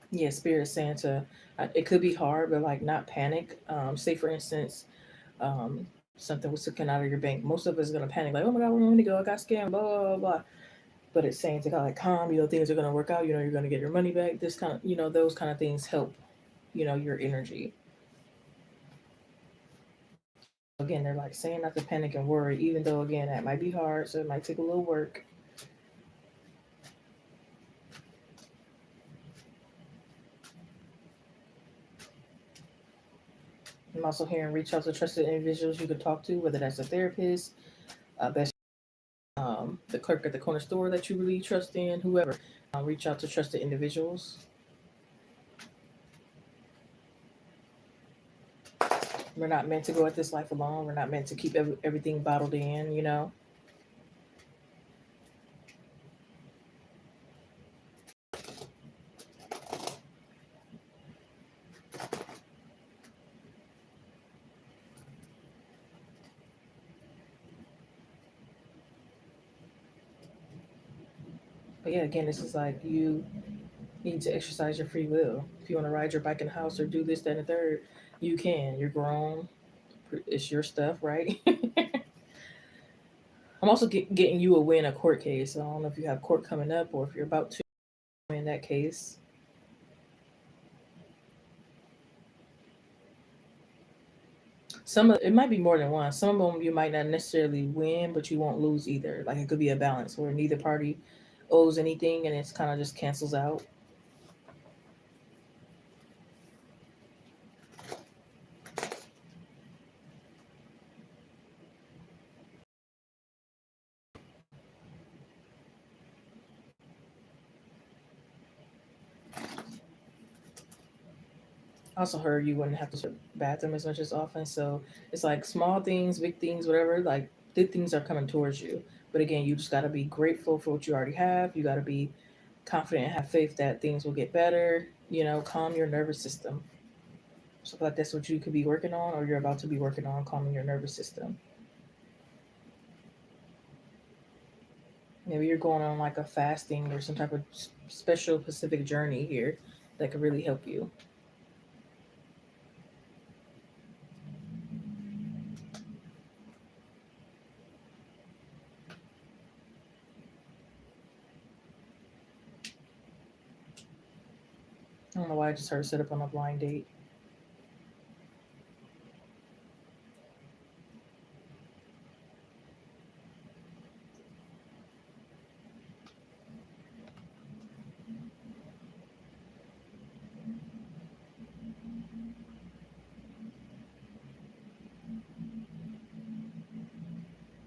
Yeah, spirit saying to it could be hard, but like not panic. Say for instance, something was taken out of your bank. Most of us is gonna panic, like, oh my god, where am I gonna go? I got scammed, blah blah blah. But it's saying to kind of like calm, things are gonna work out. You're gonna get your money back. This kind of, those kind of things help, your energy. Again, they're like saying not to panic and worry, even though again that might be hard, so it might take a little work. I'm also hearing reach out to trusted individuals you can talk to, whether that's a therapist, best the clerk at the corner store that you really trust in, whoever. Reach out to trusted individuals. We're not meant to go at this life alone. We're not meant to keep everything bottled in. But yeah, again, this is like you need to exercise your free will. If you want to ride your bike in the house or do this, that, and the third, you can. You're grown. It's your stuff, right? I'm also getting you a win a court case. I don't know if you have court coming up or if you're about to win that case. Some of it might be more than one. Some of them you might not necessarily win, but you won't lose either. Like it could be a balance where neither party owes anything, and it's kind of just cancels out. I also heard you wouldn't have to use the bathroom as much as often. So it's like small things, big things, whatever. Like big things are coming towards you. But again, you just got to be grateful for what you already have. You got to be confident and have faith that things will get better. Calm your nervous system. So I feel like that's what you could be working on, or you're about to be working on calming your nervous system. Maybe you're going on like a fasting or some type of special Pacific journey here that could really help you. I don't know why I just heard set up on a blind date.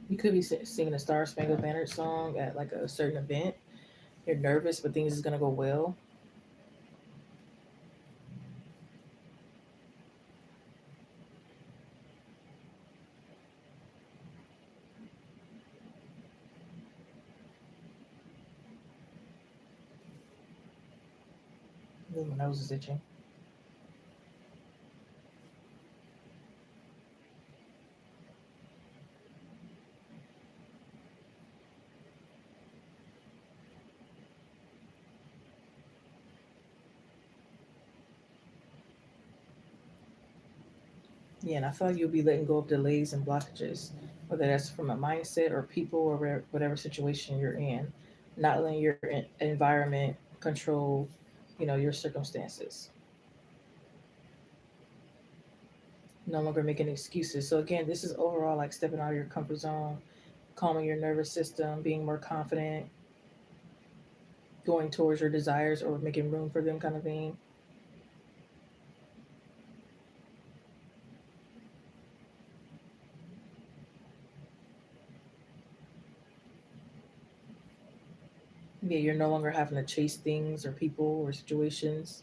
You could be singing a Star Spangled Banner song at like a certain event. You're nervous, but things is gonna go well. Ooh, my nose is itching. Yeah, and I feel like you'll be letting go of delays and blockages, whether that's from a mindset or people or whatever situation you're in. Not letting your environment control, your circumstances. No longer making excuses. So again, this is overall like stepping out of your comfort zone, calming your nervous system, being more confident, going towards your desires or making room for them kind of thing. Yeah, you're no longer having to chase things or people or situations.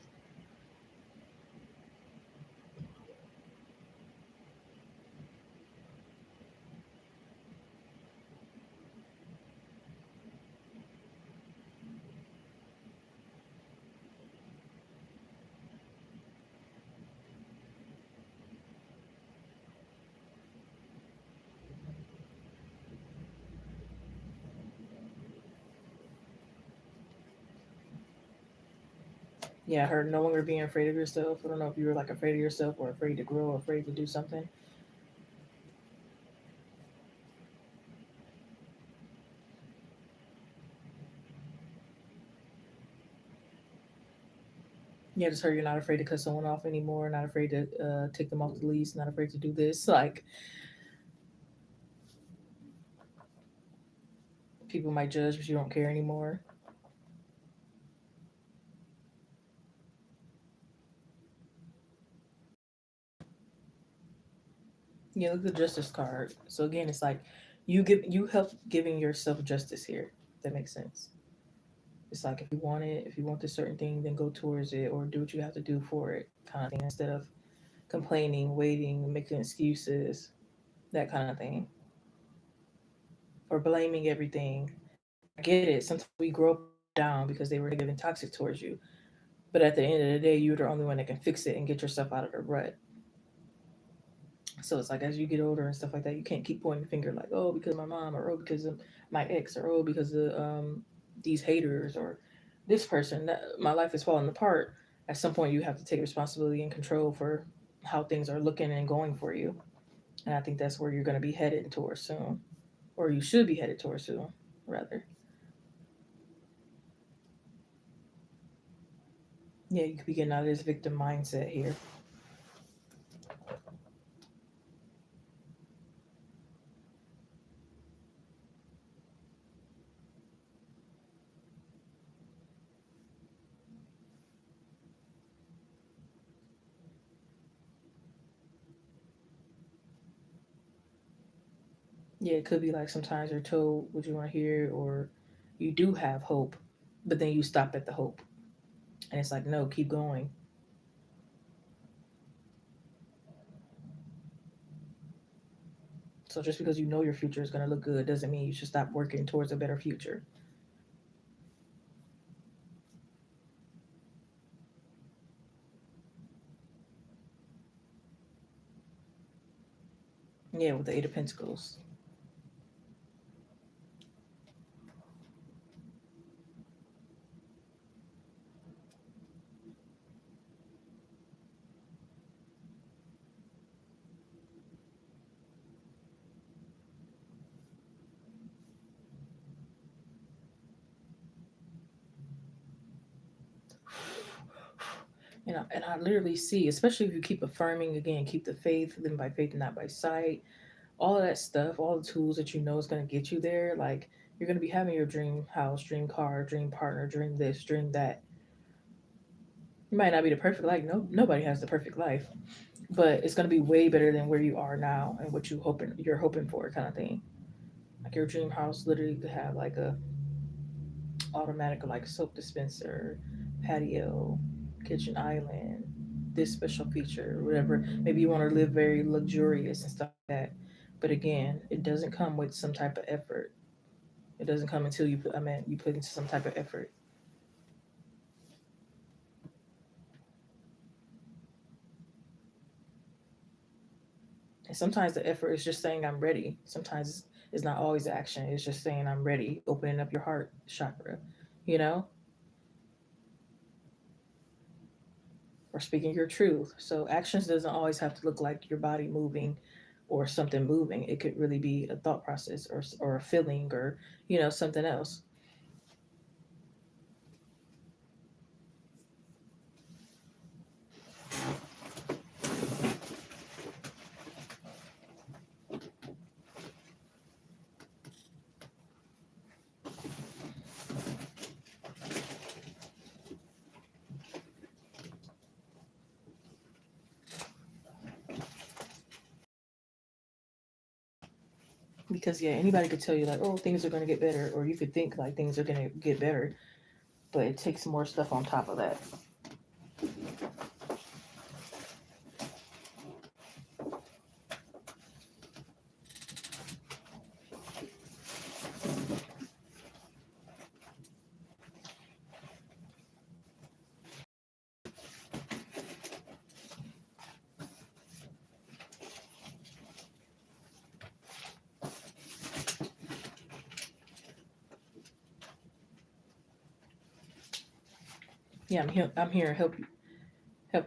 Yeah, I heard no longer being afraid of yourself. I don't know if you were like afraid of yourself or afraid to grow or afraid to do something. Yeah, I just heard you're not afraid to cut someone off anymore, not afraid to take them off the lease, not afraid to do this. Like, people might judge, but you don't care anymore. Yeah, look at the justice card. So again, it's like you help giving yourself justice here. If that makes sense. It's like if you want this certain thing, then go towards it or do what you have to do for it, kind of thing, instead of complaining, waiting, making excuses, that kind of thing, or blaming everything. I get it. Sometimes we grow down because they were negative and toxic towards you, but at the end of the day, you're the only one that can fix it and get yourself out of the rut. So it's like as you get older and stuff like that, you can't keep pointing the finger like, oh, because of my mom, or oh, because of my ex, or oh, because of these haters, or this person. My life is falling apart. At some point, you have to take responsibility and control for how things are looking and going for you. And I think that's where you're going to be headed towards soon, or you should be headed towards soon, rather. Yeah, you could be getting out of this victim mindset here. Yeah, it could be like sometimes you're told what you want to hear, or you do have hope, but then you stop at the hope. And it's like, no, keep going. So just because you know your future is going to look good doesn't mean you should stop working towards a better future. Yeah, with the Eight of Pentacles. And I literally see, especially if you keep affirming again, keep the faith, then by faith and not by sight, all of that stuff, all the tools that you know is going to get you there. Like, you're going to be having your dream house, dream car, dream partner, dream this, dream that. It might not be the perfect life. No, nobody has the perfect life, but it's going to be way better than where you are now and what you're hoping for, kind of thing. Like your dream house literally could have like a automatic like soap dispenser, patio, kitchen island, this special feature, whatever. Maybe you want to live very luxurious and stuff like that. But again, it doesn't come with some type of effort. It doesn't come until you put into some type of effort. And sometimes the effort is just saying I'm ready. Sometimes it's not always action. It's just saying I'm ready, opening up your heart chakra, you know, or speaking your truth. So actions doesn't always have to look like your body moving or something moving. It could really be a thought process or a feeling or, something else. Because, yeah, anybody could tell you, like, oh, things are going to get better, or you could think, like, things are going to get better, but it takes more stuff on top of that. Yeah, I'm here to help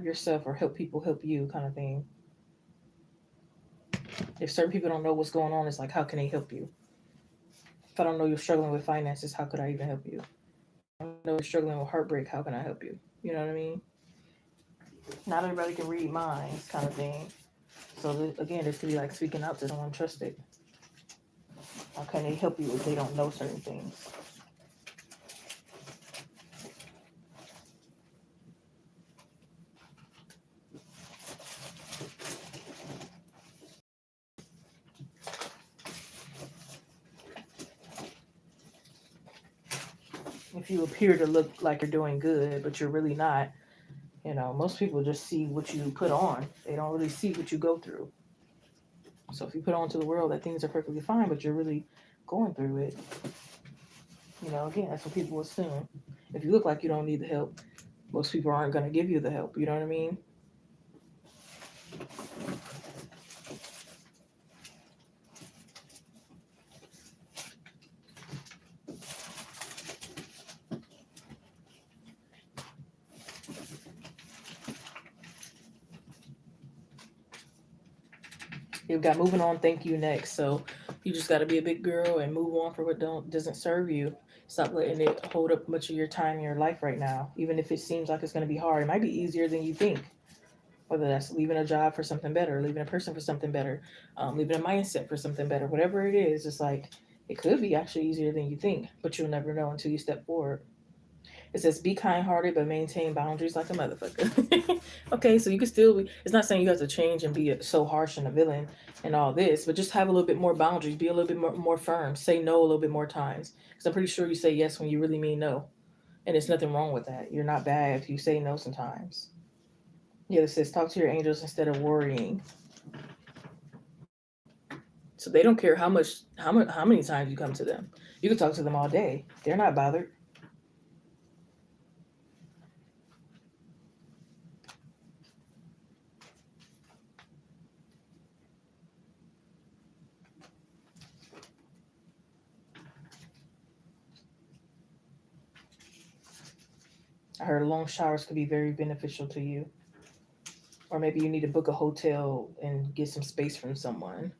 yourself or help people help you kind of thing. If certain people don't know what's going on, it's like, how can they help you? If I don't know you're struggling with finances, how could I even help you? I don't know you're struggling with heartbreak, how can I help you? You know what I mean? Not everybody can read minds, kind of thing. So again, this could be like speaking out to someone trusted. How can they help you if they don't know certain things? If you appear to look like you're doing good, but you're really not, most people just see what you put on. They don't really see what you go through. So if you put on to the world that things are perfectly fine, but you're really going through it, again, that's what people assume. If you look like you don't need the help, most people aren't going to give you the help. You know what I mean? You've got moving on, thank you next. So you just got to be a big girl and move on for what doesn't serve you. Stop letting it hold up much of your time in your life right now. Even if it seems like it's going to be hard, it might be easier than you think. Whether that's leaving a job for something better, leaving a person for something better, leaving a mindset for something better, whatever it is, it's like it could be actually easier than you think, but you'll never know until you step forward. It says be kind hearted but maintain boundaries like a motherfucker. Okay, so you can still be, it's not saying you have to change and be so harsh and a villain and all this, but just have a little bit more boundaries, be a little bit more firm, say no a little bit more times. Because I'm pretty sure you say yes when you really mean no. And there's nothing wrong with that. You're not bad if you say no sometimes. Yeah, it says talk to your angels instead of worrying. So they don't care how many times you come to them. You can talk to them all day. They're not bothered. I heard long showers could be very beneficial to you. Or maybe you need to book a hotel and get some space from someone.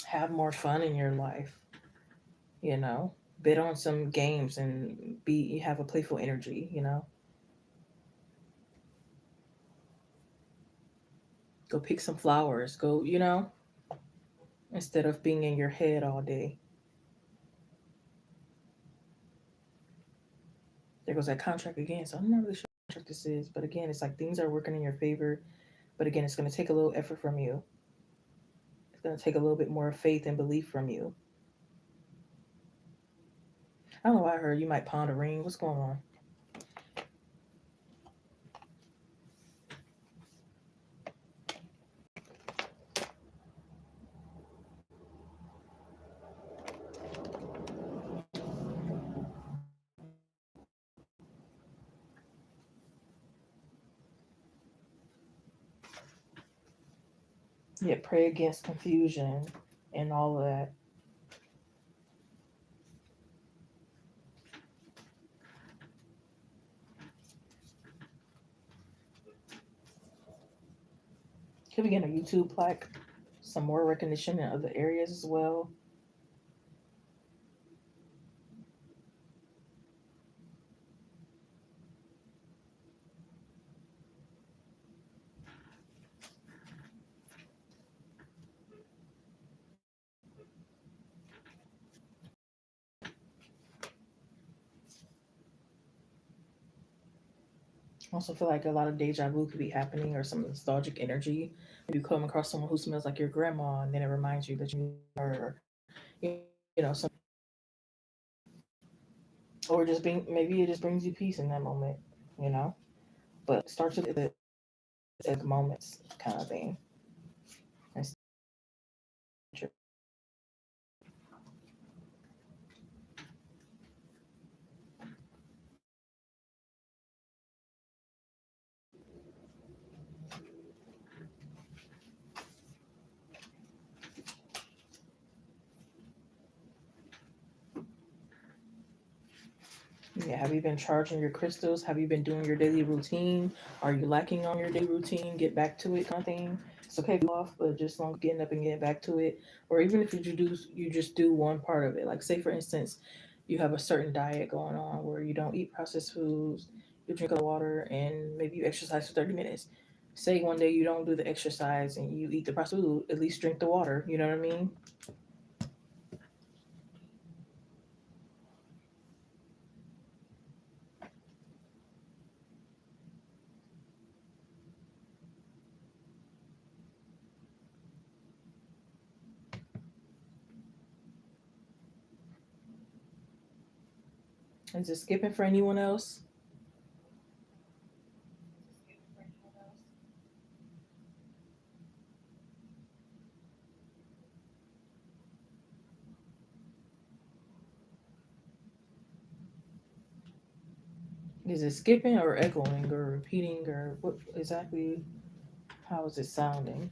Have more fun in your life, you know. Bid on some games and be have a playful energy, you know. Go pick some flowers. Go, you know, instead of being in your head all day. There goes that contract again. So I'm not really sure what contract this is, but again, it's like things are working in your favor. But again, it's going to take a little effort from you. It's going to take a little bit more faith and belief from you. I don't know why I heard you might pawn a ring. What's going on? Yeah, pray against confusion and all of that. Could be getting a YouTube plaque, some more recognition in other areas as well. I also feel like a lot of deja vu could be happening or some nostalgic energy. Maybe you come across someone who smells like your grandma and then it reminds you that you are, you know, some, or just being, maybe it just brings you peace in that moment, you know? But start to the moments kind of thing. Yeah, have you been charging your crystals? Have you been doing your daily routine? Are you lacking on your daily routine? Get back to it, kind of thing. It's okay if you off, but just long getting up and getting back to it. Or even if you just do one part of it. Like say for instance, you have a certain diet going on where you don't eat processed foods, you drink a lot of water, and maybe you exercise for 30 minutes. Say one day you don't do the exercise and you eat the processed food, at least drink the water. You know what I mean? Is it skipping for anyone else? Is it skipping or echoing or repeating or what exactly? How is it sounding?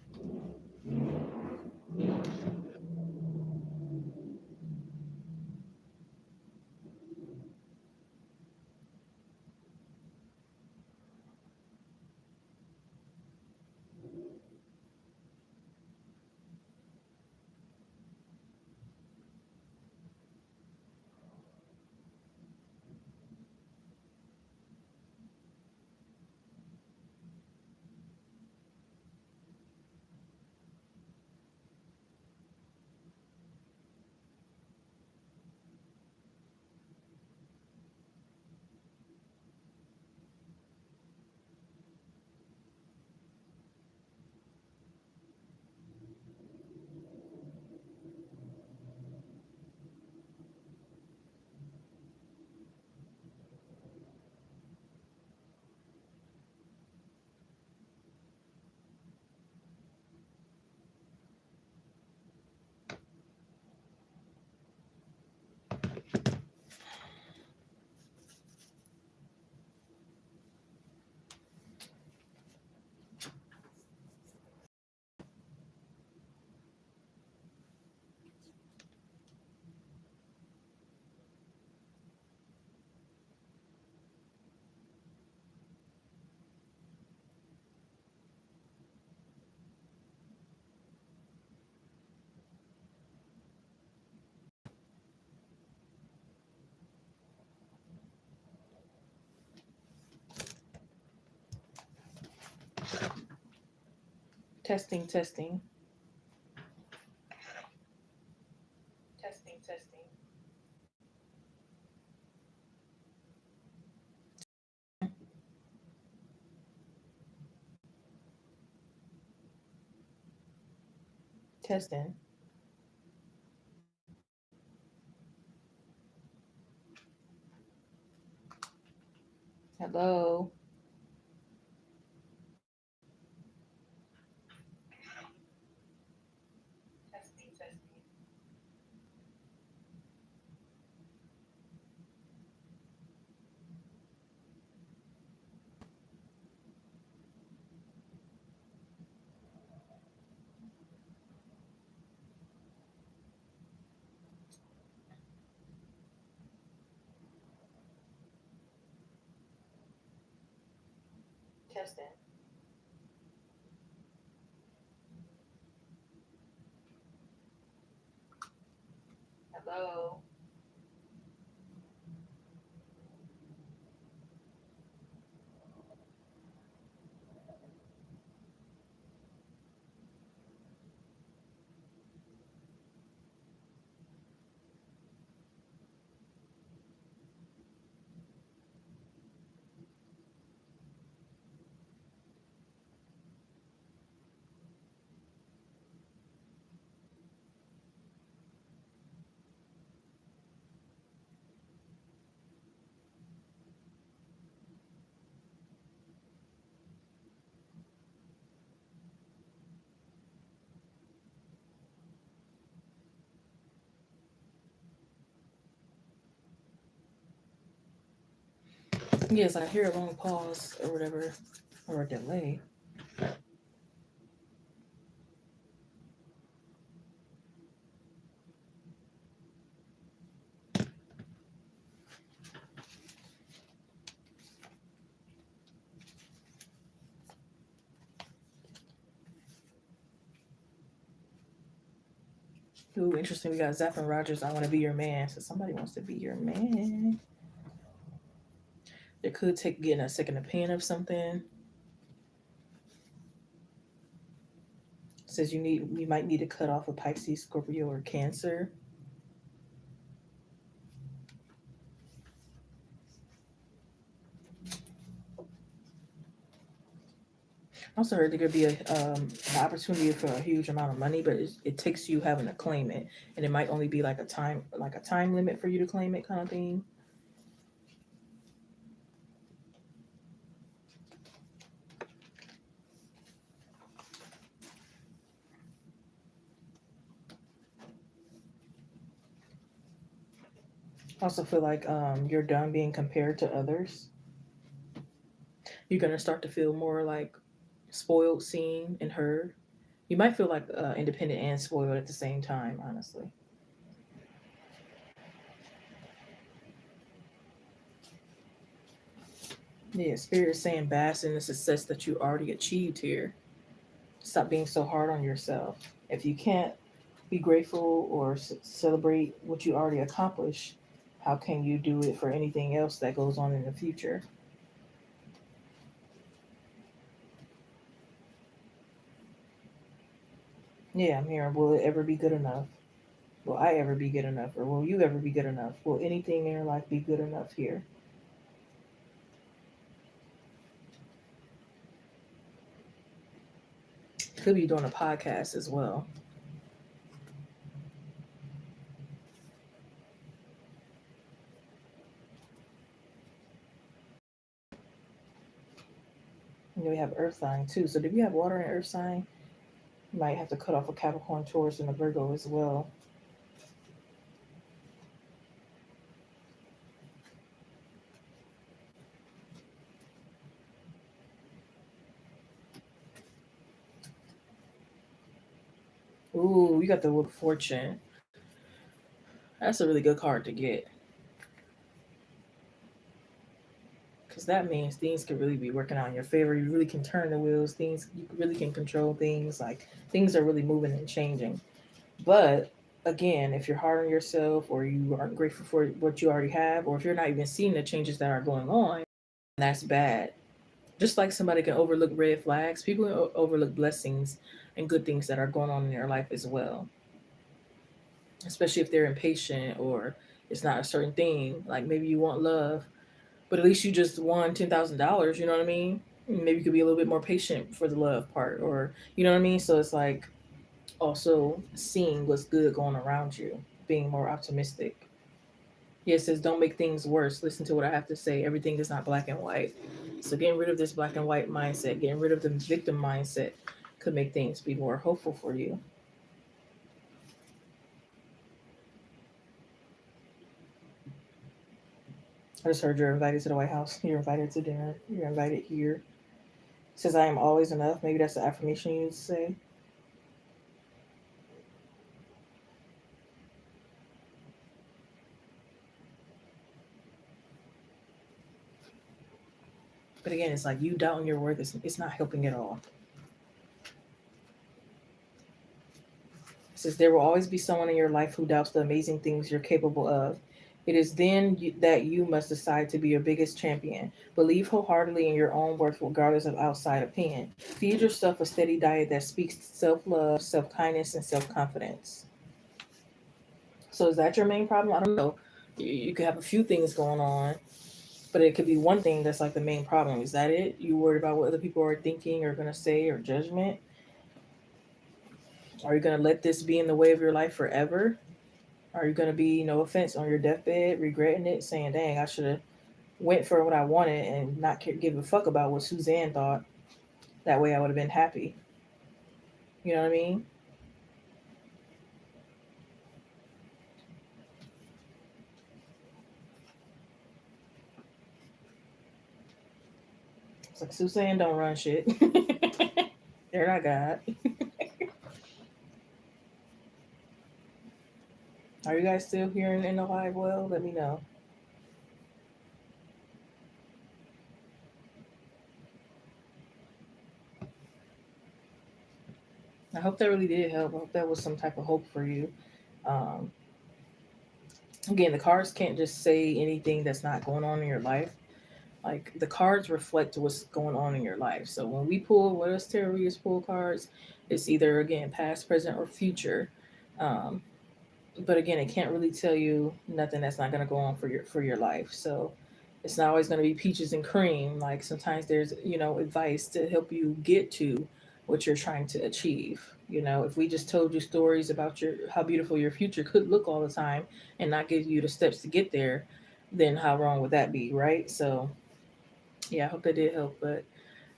Testing, testing, Testing, testing. testing. Hello. Testing, testing. Testing. Hello. Yes, I hear a long pause or whatever, or a delay. Ooh, interesting. We got Zapp and Rogers. I want to be your man. So somebody wants to be your man. It could take getting a second opinion of something. Says you might need to cut off a Pisces, Scorpio, or Cancer. I also heard there could be an opportunity for a huge amount of money, but it takes you having to claim it, and it might only be like a time limit for you to claim it, kind of thing. I also feel like you're done being compared to others. You're gonna start to feel more like spoiled, seen, and heard. You might feel like independent and spoiled at the same time, honestly. Yeah, Spirit is saying bask in the success that you already achieved here. Stop being so hard on yourself. If you can't be grateful or celebrate what you already accomplished, how can you do it for anything else that goes on in the future? Yeah, I'm hearing, will it ever be good enough? Will I ever be good enough? Or will you ever be good enough? Will anything in your life be good enough here? Could be doing a podcast as well. And then we have Earth sign too. So if you have water and Earth sign, you might have to cut off a Capricorn, Taurus, and a Virgo as well. Ooh, you got the Wheel of Fortune. That's a really good card to get. Because that means things could really be working out in your favor. You really can turn the wheels. Things you really can control things. Like things are really moving and changing. But again, if you're hard on yourself or you aren't grateful for what you already have, or if you're not even seeing the changes that are going on, that's bad. Just like somebody can overlook red flags, people can overlook blessings and good things that are going on in their life as well. Especially if they're impatient or it's not a certain thing. Like maybe you want love, but at least you just won $10,000. You know what I mean? Maybe you could be a little bit more patient for the love part, or you know what I mean. So it's like also seeing what's good going around you, being more optimistic. Yeah, it says don't make things worse. Listen to what I have to say. Everything is not black and white. So getting rid of this black and white mindset, getting rid of the victim mindset could make things be more hopeful for you. I just heard you're invited to the White House. You're invited to dinner. You're invited here. It says I am always enough. Maybe that's the affirmation you need to say. But again, it's like you doubting your worth. It's not helping at all. It says there will always be someone in your life who doubts the amazing things you're capable of. It is then that you must decide to be your biggest champion. Believe wholeheartedly in your own worth, regardless of outside opinion. Feed yourself a steady diet that speaks self love, self kindness, and self confidence. So, is that your main problem? I don't know. You could have a few things going on, but it could be one thing that's like the main problem. Is that it? You worried about what other people are thinking or going to say or judgment? Are you going to let this be in the way of your life forever? Are you going to be, no offense, on your deathbed regretting it, saying, dang, I should have went for what I wanted and not give a fuck about what Suzanne thought? That way I would have been happy. You know what I mean? It's like Suzanne don't run shit. They're not God. Are you guys still here in the live well? Let me know. I hope that really did help. I hope that was some type of hope for you. Um, Again, the cards can't just say anything that's not going on in your life. Like the cards reflect what's going on in your life. So when we pull, what does tarot readers pull cards? It's either again past, present, or future. Um, but again, it can't really tell you nothing that's not going to go on for your life. So it's not always going to be peaches and cream. Like sometimes there's advice to help you get to what you're trying to achieve. If we just told you stories about your how beautiful your future could look all the time and not give you the steps to get there, then how wrong would that be, right? So yeah, I hope that did help. But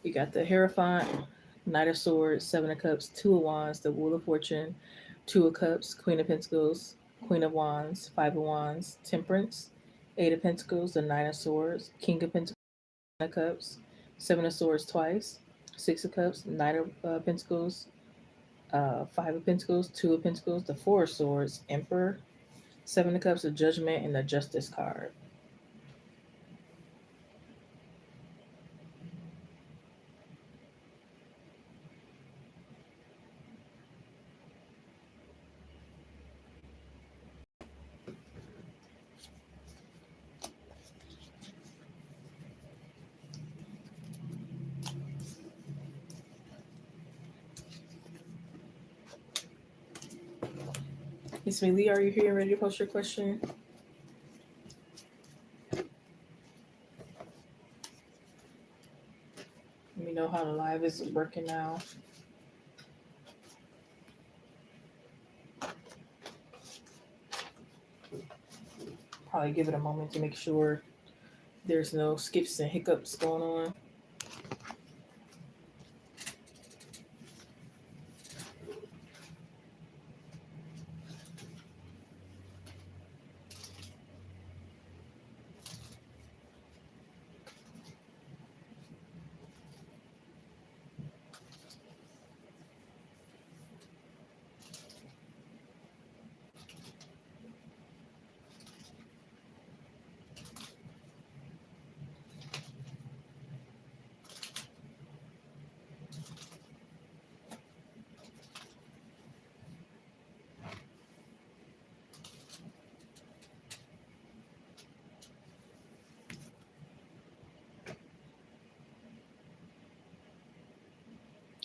you got the Hierophant, Knight of Swords, Seven of Cups, Two of Wands, the Wheel of Fortune, Two of Cups, Queen of Pentacles, Queen of Wands, Five of Wands, Temperance, Eight of Pentacles, the Nine of Swords, King of Pentacles, Nine of Cups, Seven of Swords twice, Six of Cups, Knight of Pentacles, Five of Pentacles, Two of Pentacles, the Four of Swords, Emperor, Seven of Cups, the Judgment, and the Justice card. Miss Lee, are you here ready to post your question? Let me know how the live is working now. Probably give it a moment to make sure there's no skips and hiccups going on.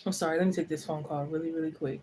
I'm sorry. Let me take this phone call really, really quick.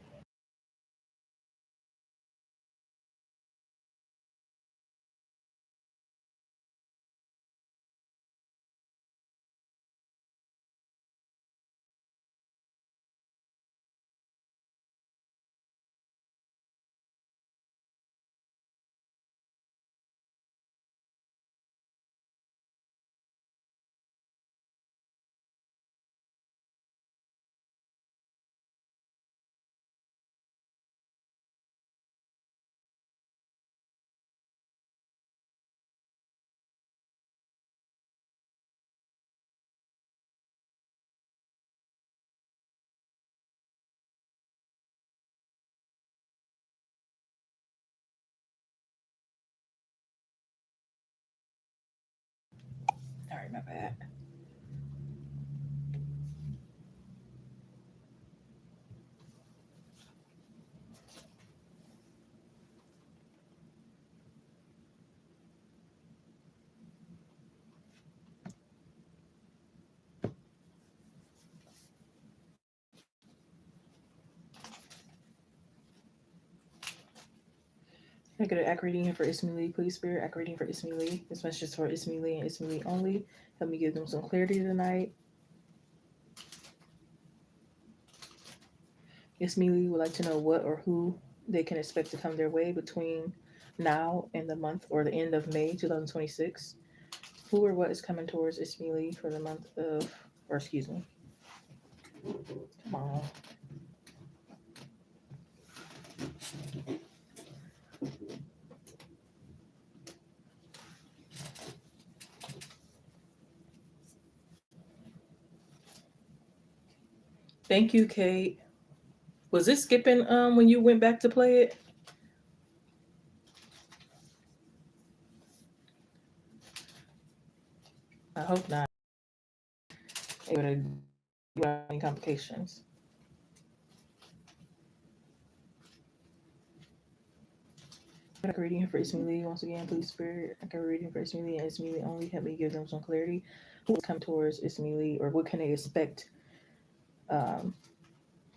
All right, my bad. Can I get an accurate reading for Ismi Lee, please, Spirit? Accurate reading for Ismi Lee. This message is for Ismi Lee and Ismi Lee only. Help me give them some clarity tonight. Ismi Lee would like to know what or who they can expect to come their way between now and the month or the end of May 2026. Who or what is coming towards Ismi Lee for the month of, or excuse me, come on. Thank you, Kate. Was it skipping when you went back to play it? I hope not. Able to without any complications. I got a reading for Ismi Lee once again, please, Spirit. I got a reading for Ismi Lee and Ismi Lee only. Help me give them some clarity. Who will come towards Ismi Lee, or what can they expect um,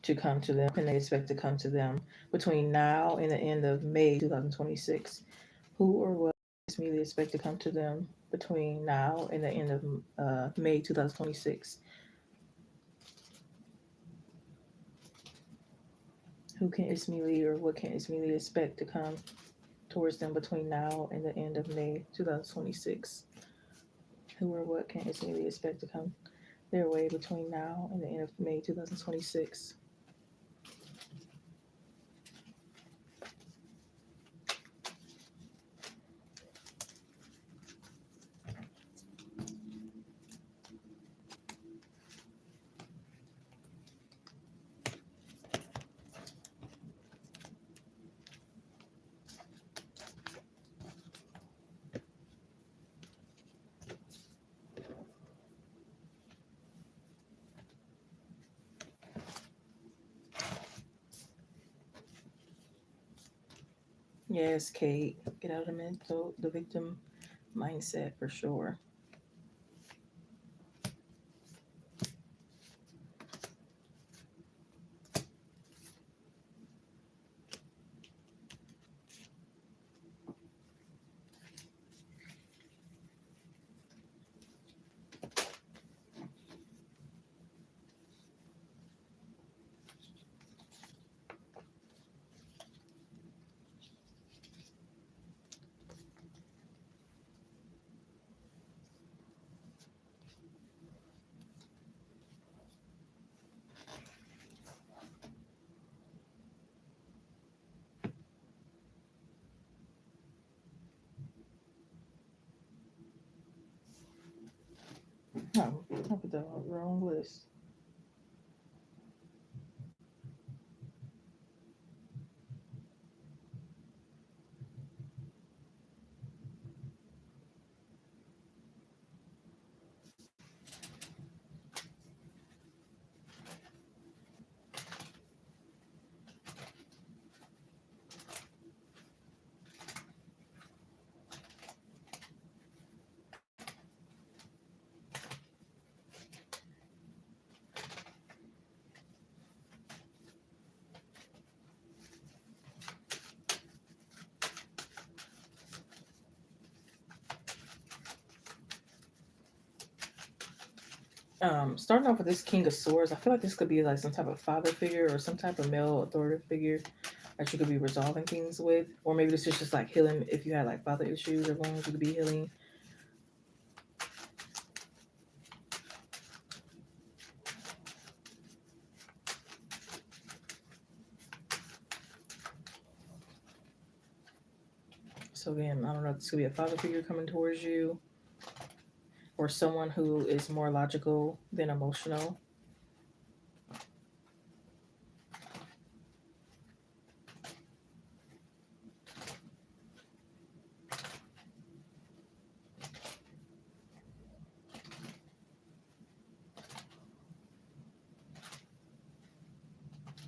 to come to them? Can they expect to come to them between now and the end of May 2026? Who or what Ismi Lee expect to come to them between now and the end of May 2026? Who can Ismi Lee, or what can Ismi Lee expect to come towards them between now and the end of May 2026? Who or what can Ismi Lee expect to come their way between now and the end of May 2026? Yes, Kate. Get out of the victim mindset for sure. No, I put the wrong list. Starting off with this King of Swords, I feel like this could be like some type of father figure or some type of male authoritative figure that you could be resolving things with, or maybe this is just like healing. If you had like father issues or wounds, you could be healing. So again, I don't know if this could be a father figure coming towards you, or someone who is more logical than emotional.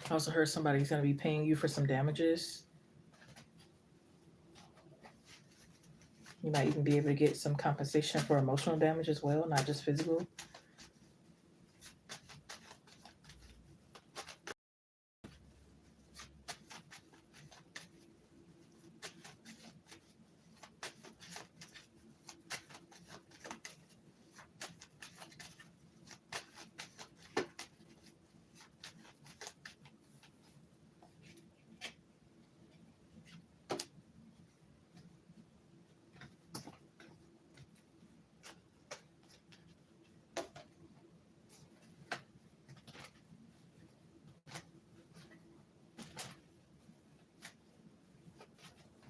I also heard somebody's going to be paying you for some damages. You might even be able to get some compensation for emotional damage as well, not just physical.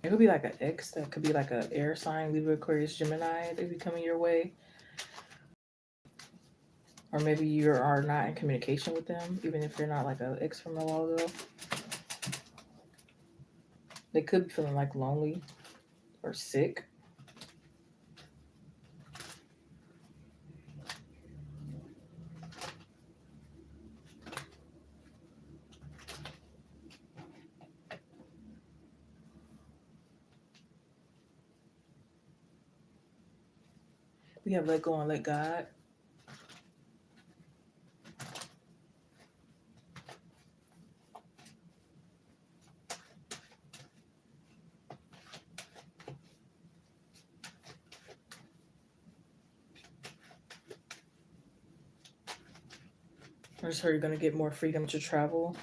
It could be like an ex that could be like an air sign, Libra, Aquarius, Gemini. They be coming your way, or maybe you are not in communication with them, even if you're not like an ex from a while ago. They could be feeling like lonely or sick. We have let go and let God. I just heard you're gonna get more freedom to travel.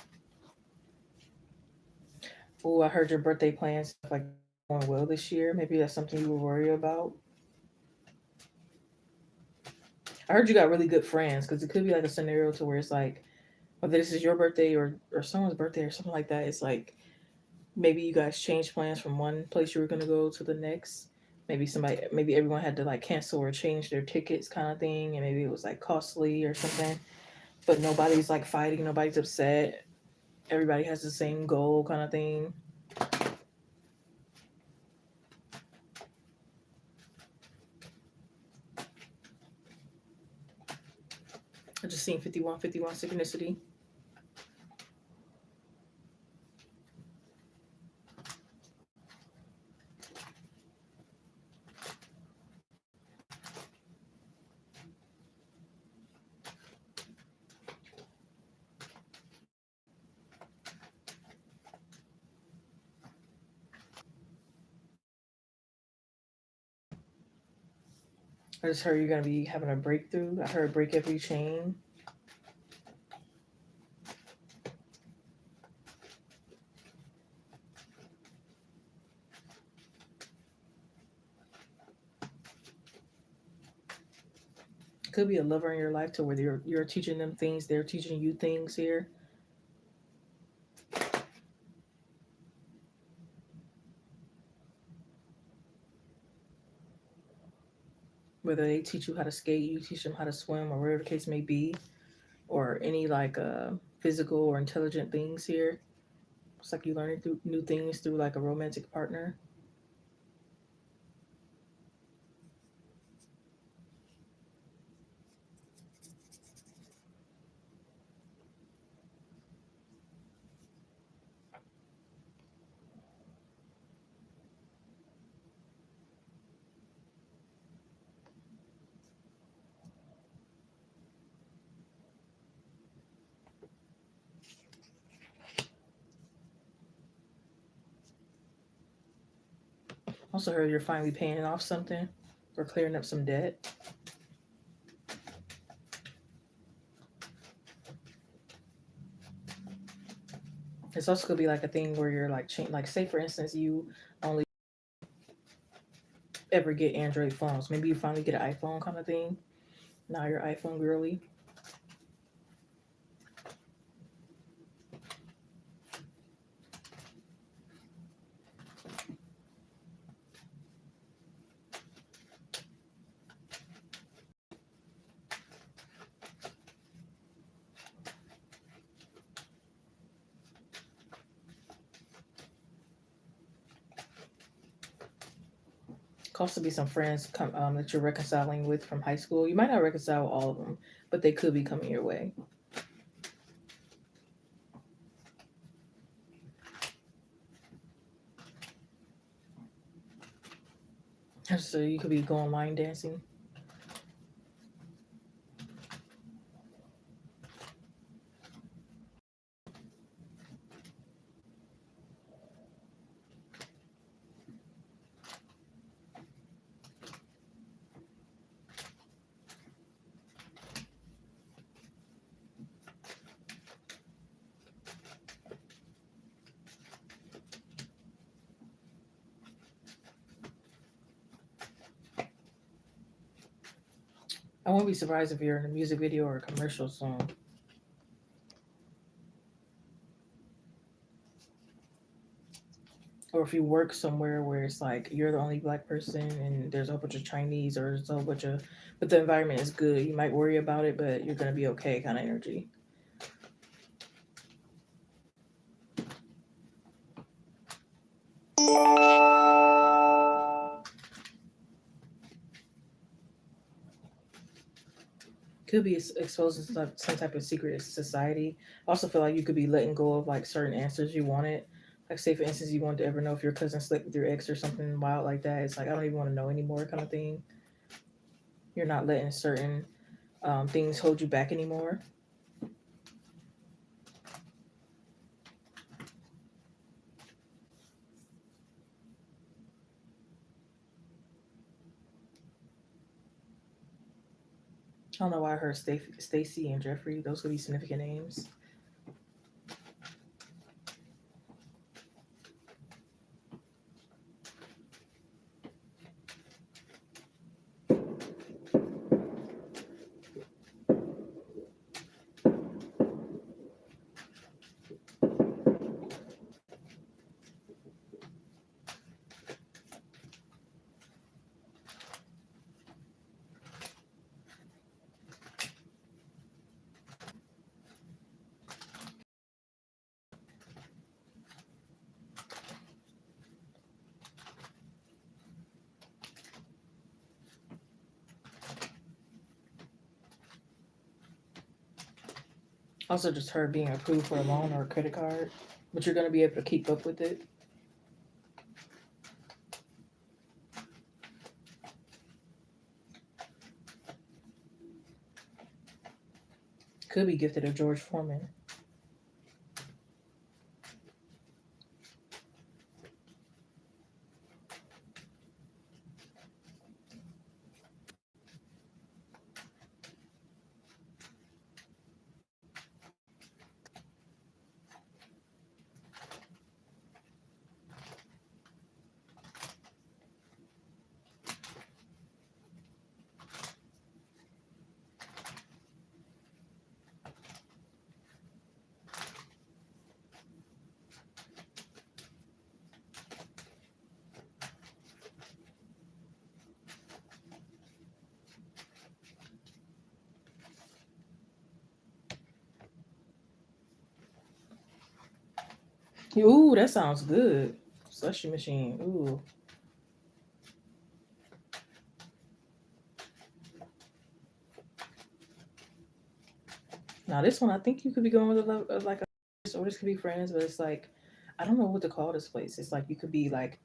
Oh, I heard your birthday plans like going well this year. Maybe that's something you were worried about. I heard you got really good friends because it could be like a scenario to where it's like, whether this is your birthday or someone's birthday or something like that. It's like maybe you guys changed plans from one place you were gonna go to the next. Maybe everyone had to like cancel or change their tickets, kind of thing, and maybe it was like costly or something. But nobody's like fighting, nobody's upset. Everybody has the same goal, kind of thing. I just seen 5151 synchronicity. I just heard you're gonna be having a breakthrough. I heard break every chain. Could be a lover in your life to where you're teaching them things, they're teaching you things here. Whether they teach you how to skate, you teach them how to swim, or whatever the case may be, or any like physical or intelligent things here. It's like you learning through new things through like a romantic partner. Also heard you're finally paying off something or clearing up some debt. It's also could be like a thing where you're like like say for instance you only ever get Android phones. Maybe you finally get an iPhone kind of thing. Now you're iPhone girly. Could also be some friends that you're reconciling with from high school. You might not reconcile all of them, but they could be coming your way. So you could be going line dancing. I won't be surprised if you're in a music video or a commercial soon. Or if you work somewhere where it's like you're the only black person and there's a whole bunch of Chinese or there's a whole bunch of, but the environment is good. You might worry about it, but you're gonna be okay kind of energy. Could be exposed to some type of secret society. I also feel like you could be letting go of like certain answers you wanted. Like say for instance, you wanted to ever know if your cousin slept with your ex or something wild like that. It's like I don't even want to know anymore kind of thing. You're not letting certain things hold you back anymore. I don't know why I heard Stacy and Jeffrey. Those could be significant names. Also, just her being approved for a loan or a credit card, but you're going to be able to keep up with it. Could be gifted a George Foreman. Ooh, that sounds good. Slushy machine. Ooh. Now this one, I think you could be going with like a, or this could be friends, but it's like, I don't know what to call this place. It's like you could be like,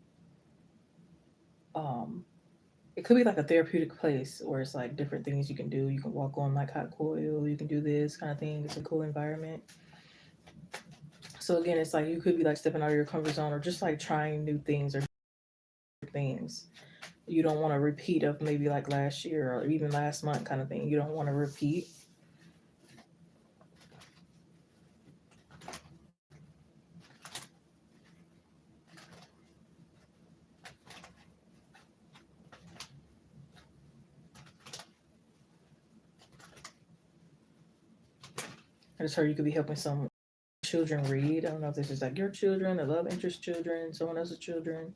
um, it could be like a therapeutic place where it's like different things you can do. You can walk on like hot coil. You can do this kind of thing. It's a cool environment. So again, it's like you could be like stepping out of your comfort zone or just like trying new things or things. You don't want to repeat of maybe like last year or even last month kind of thing. You don't want to repeat. I just heard you could be helping some children read. I don't know if this is like your children, the love interest children, someone else's children.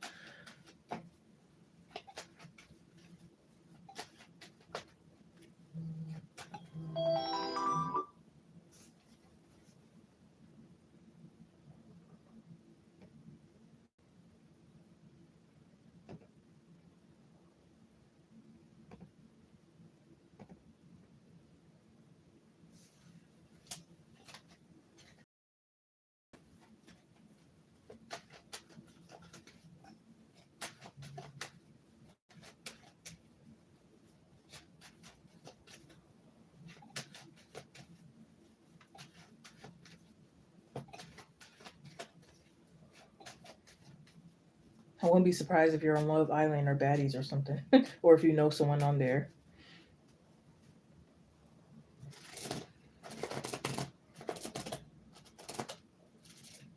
I wouldn't be surprised if you're on Love Island or Baddies or something, or if you know someone on there.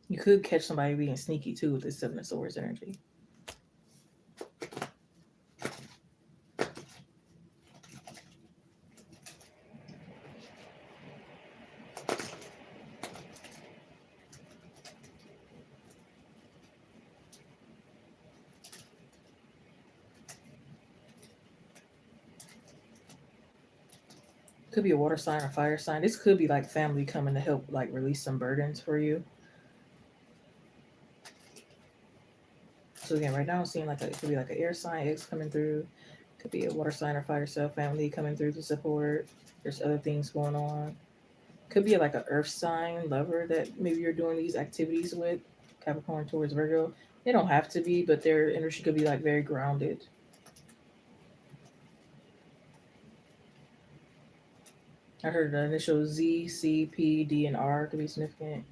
You could catch somebody being sneaky too with this Seven of Swords energy. Could be a water sign or fire sign. This could be like family coming to help like release some burdens for you. So again, right now I'm seeing like it could be like an air sign X coming through. Could be a water sign or fire cell family coming through to support. There's other things going on. Could be like an earth sign lover that maybe you're doing these activities with. Capricorn towards Virgo. They don't have to be, but their energy could be like very grounded. I heard the initials Z, C, P, D, and R could be significant.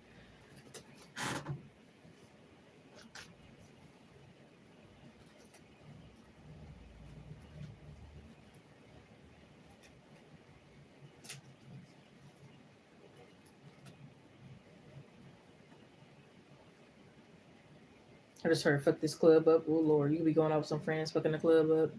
I just heard fuck this club up. Oh Lord, you could be going out with some friends fucking the club up.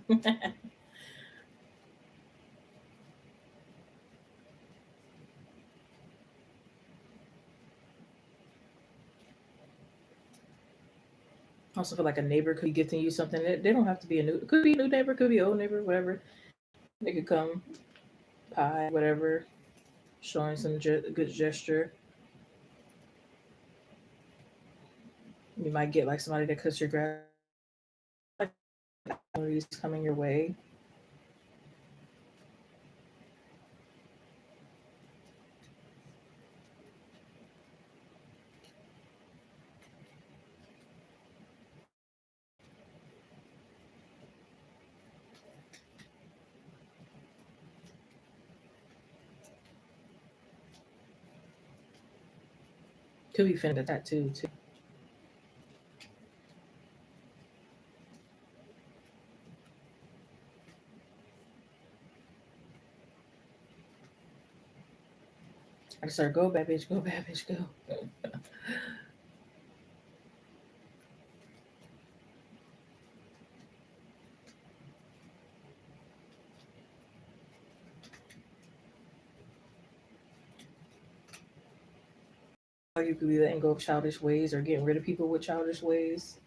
Also feel like a neighbor could be gifting you something. They don't have to be a new. Could be a new neighbor. Could be an old neighbor. Whatever. They could come pie whatever, showing some good gesture. You might get like somebody that cuts your grass. Like opportunities coming your way. Could be finna get that too. Too. I just started go bad bitch, go. Or you could be letting go of childish ways or getting rid of people with childish ways.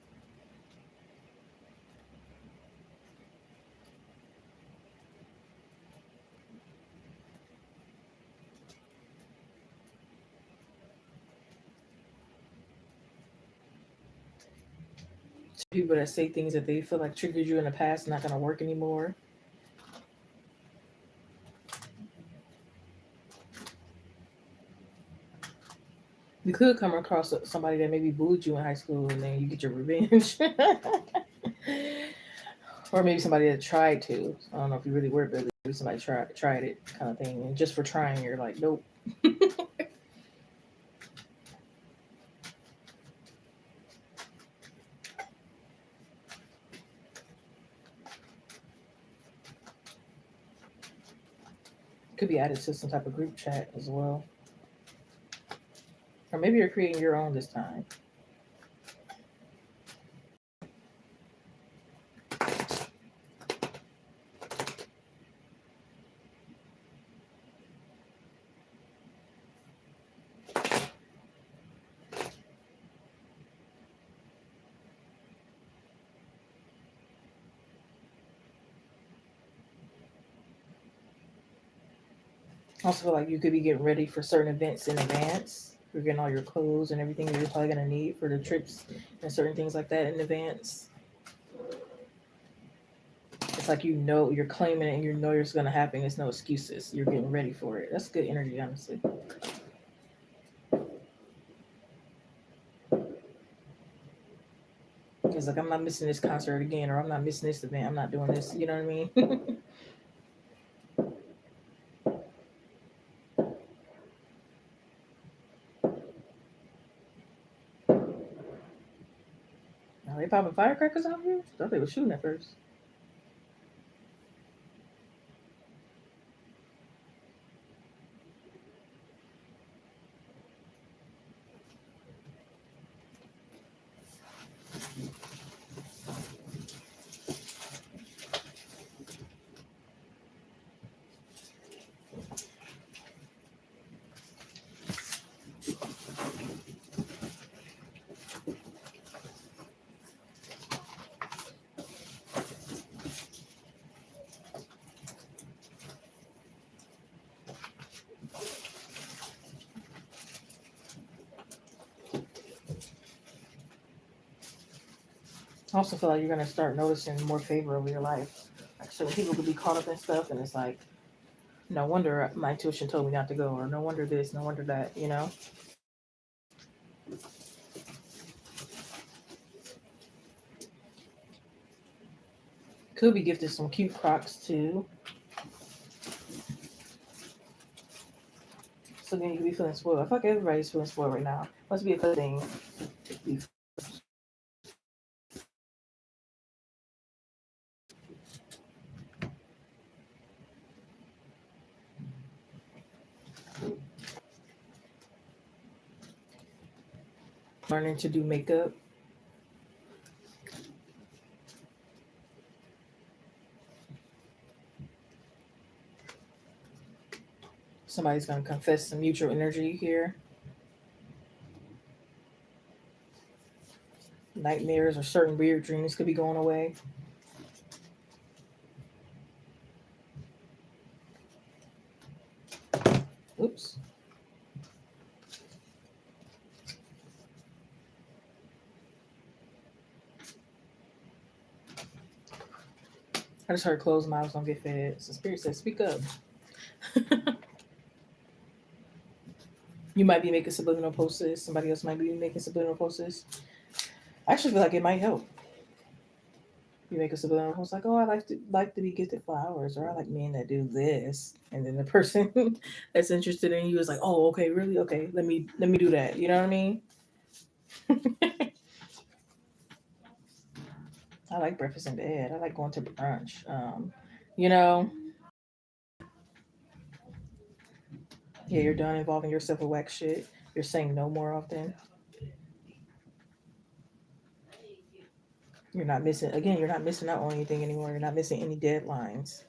People that say things that they feel like triggered you in the past not gonna work anymore. You could come across somebody that maybe bullied you in high school and then you get your revenge. Or maybe somebody that tried to. I don't know if you really were bullied. Maybe somebody tried it kind of thing. And just for trying, you're like, nope. Could be added to some type of group chat as well. Or maybe you're creating your own this time. I also feel like you could be getting ready for certain events in advance. You're getting all your clothes and everything you're probably gonna need for the trips and certain things like that in advance. It's like you know you're claiming it and you know it's gonna happen. There's no excuses. You're getting ready for it. That's good energy, honestly. It's like I'm not missing this concert again, or I'm not missing this event. I'm not doing this. You know what I mean? Are they popping firecrackers out here? I thought they were shooting at first. I also feel like you're gonna start noticing more favor over your life. Like certain people could be caught up in stuff, and it's like, no wonder my intuition told me not to go, or no wonder this, no wonder that. You know, could be gifted some cute Crocs too. So then you could be feeling spoiled. I feel like everybody's feeling spoiled right now. Must be a good thing. Be learning to do makeup. Somebody's gonna confess some mutual energy here. Nightmares or certain weird dreams could be going away. Oops. I just heard closed mouths don't get fed. So Spirit says, speak up. You might be making subliminal posts. Somebody else might be making subliminal posts. I actually feel like it might help. You make a subliminal post like, "Oh, I like to be gifted flowers," or "I like men that do this," and then the person that's interested in you is like, "Oh, okay, really? Okay, let me do that." You know what I mean? I like breakfast in bed. I like going to brunch. You know, yeah, you're done involving yourself with whack shit. You're saying no more often. You're not missing again. You're not missing out on anything anymore. You're not missing any deadlines.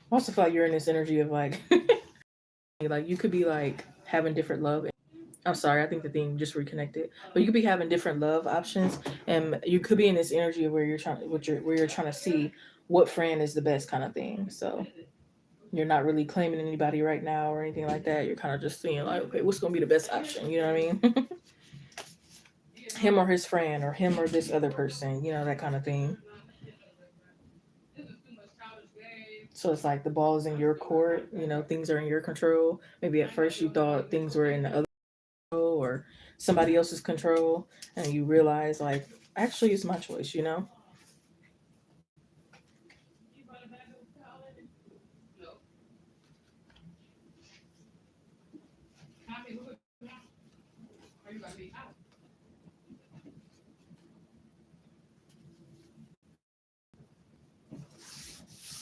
I also feel like you're in this energy of like, like you could be like having different love. I'm sorry, I think the thing just reconnected. But you could be having different love options, and you could be in this energy of where you're trying, where you're trying to see what friend is the best kind of thing. So you're not really claiming anybody right now or anything like that. You're kind of just seeing like, okay, what's gonna be the best option? You know what I mean? Him or his friend, or him or this other person. You know, that kind of thing. So it's like the ball is in your court. You know, things are in your control. Maybe at first you thought things were in the other control or somebody else's control, and you realize like actually it's my choice. You know.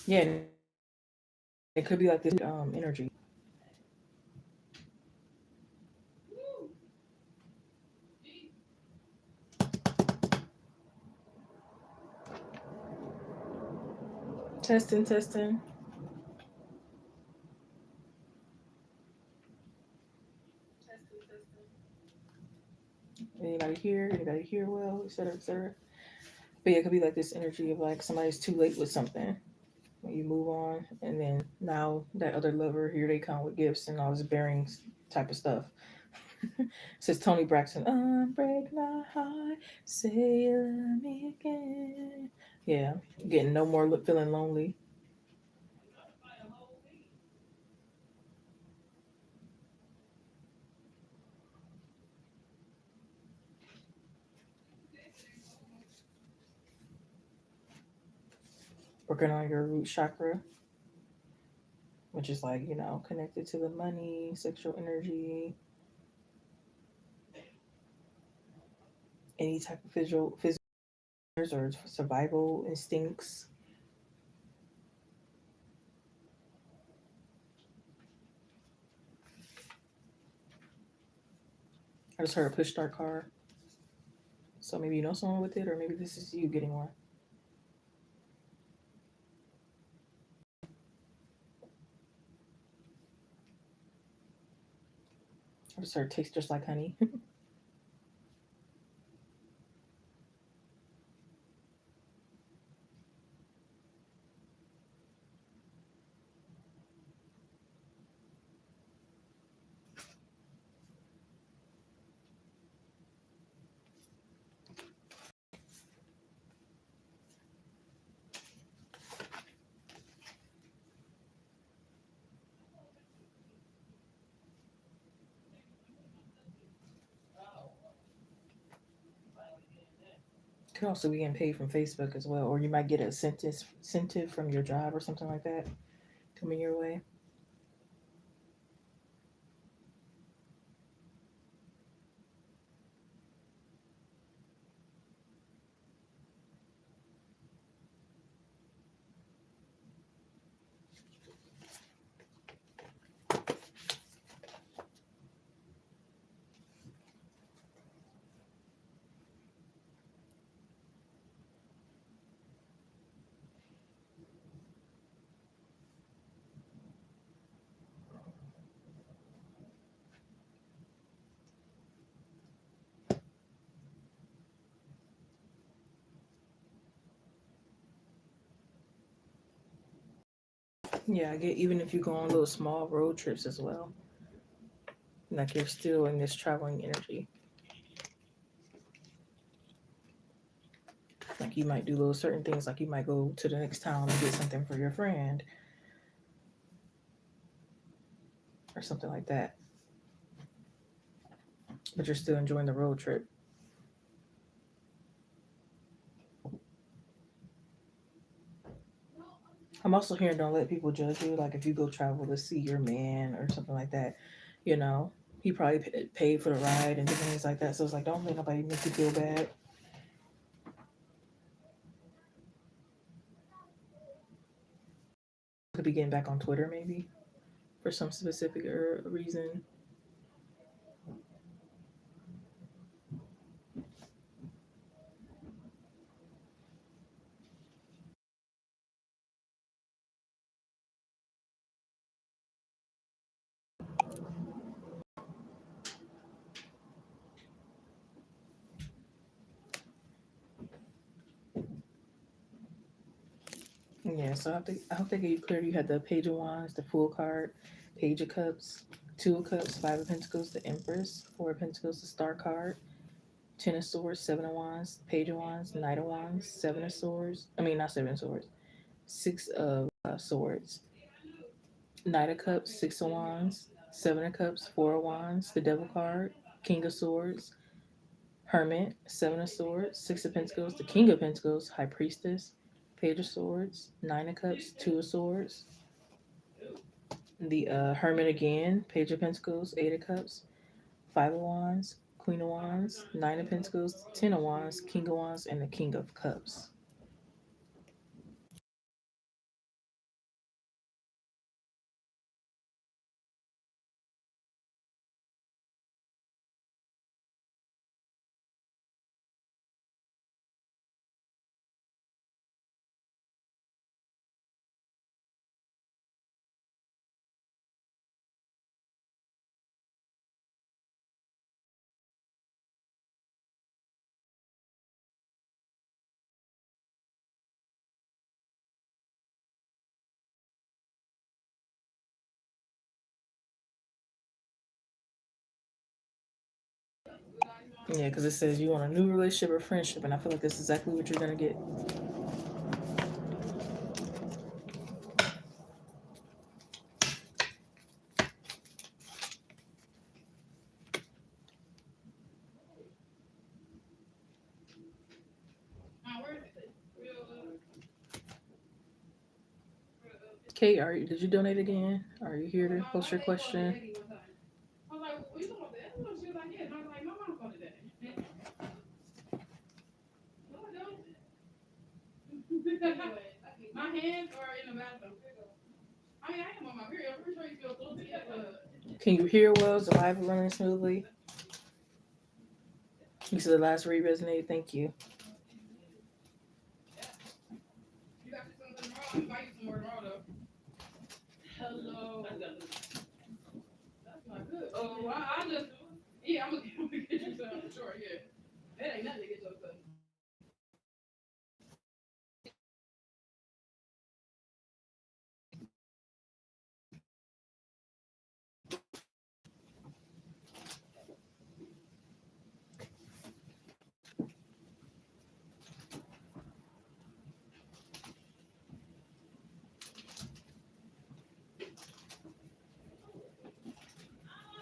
Yeah, it could be like this energy. Testing, testing. hear, anybody hear well, etc., etc. But yeah, it could be like this energy of like somebody's too late with something. When you move on, and then now that other lover, here they come with gifts and all this bearing type of stuff. Says Tony Braxton, unbreak my heart, say you love me again. Yeah, getting no more feeling lonely. Working on your root chakra, which is like, connected to the money, sexual energy, any type of physical or survival instincts. I just heard a push start car. So maybe you know someone with it, or maybe this is you getting one. I just heard tastes just like honey. Could also be getting paid from Facebook as well, or you might get a incentive from your job or something like that coming your way. Yeah, I get even if you go on little small road trips as well, like you're still in this traveling energy. Like you might do little certain things, like you might go to the next town and get something for your friend or something like that. But you're still enjoying the road trip. I'm also hearing don't let people judge you. Like if you go travel to see your man or something like that, you know, he probably paid for the ride and different things like that. So it's like don't let nobody make you feel bad. Could be getting back on Twitter maybe for some specific reason. Yeah, so I hope they gave you clear. You had the Page of Wands, the Fool card, Page of Cups, Two of Cups, Five of Pentacles, the Empress, Four of Pentacles, the Star card, Ten of Swords, Seven of Wands, Page of Wands, Knight of Wands, Seven of Swords. I mean, not Seven of Swords. Six of Swords, Knight of Cups, Six of Wands, Seven of Cups, Four of Wands, the Devil card, King of Swords, Hermit, Seven of Swords, Six of Pentacles, the King of Pentacles, High Priestess, Page of Swords, Nine of Cups, Two of Swords, the Hermit again, Page of Pentacles, Eight of Cups, Five of Wands, Queen of Wands, Nine of Pentacles, Ten of Wands, King of Wands, and the King of Cups. Yeah, because it says you want a new relationship or friendship, and I feel like that's exactly what you're gonna get. Kate, did you donate again? Are you here to post your question? I was like, well, you talking about the other one? She was like, yeah. And I was like, my mom called it that. No, I don't. My hands are in the bathroom. I mean, I am on my period. I'm pretty sure you feel close to it. Can you hear well? Is the live running smoothly? You said the last read resonated. Thank you. You got something tomorrow? I'll invite you some more tomorrow, though. Hello. That's not good. Oh, well, I just, yeah, I'm gonna get you some for sure, yeah. That ain't nothing to get you some.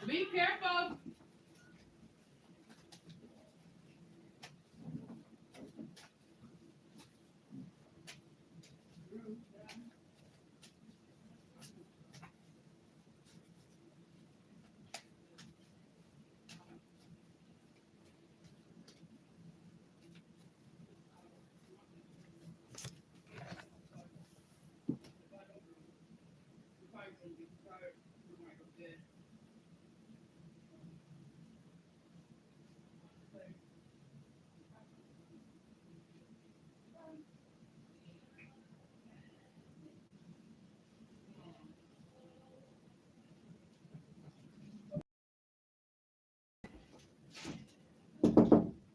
Be careful.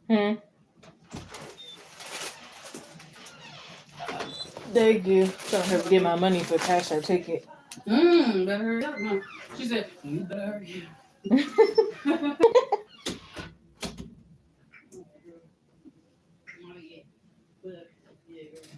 Hmm. Thank you. Don't have to get my money for cash. I take it. Better hurry up. No. She said, you better hurry up. Not yet. But, yeah, girl.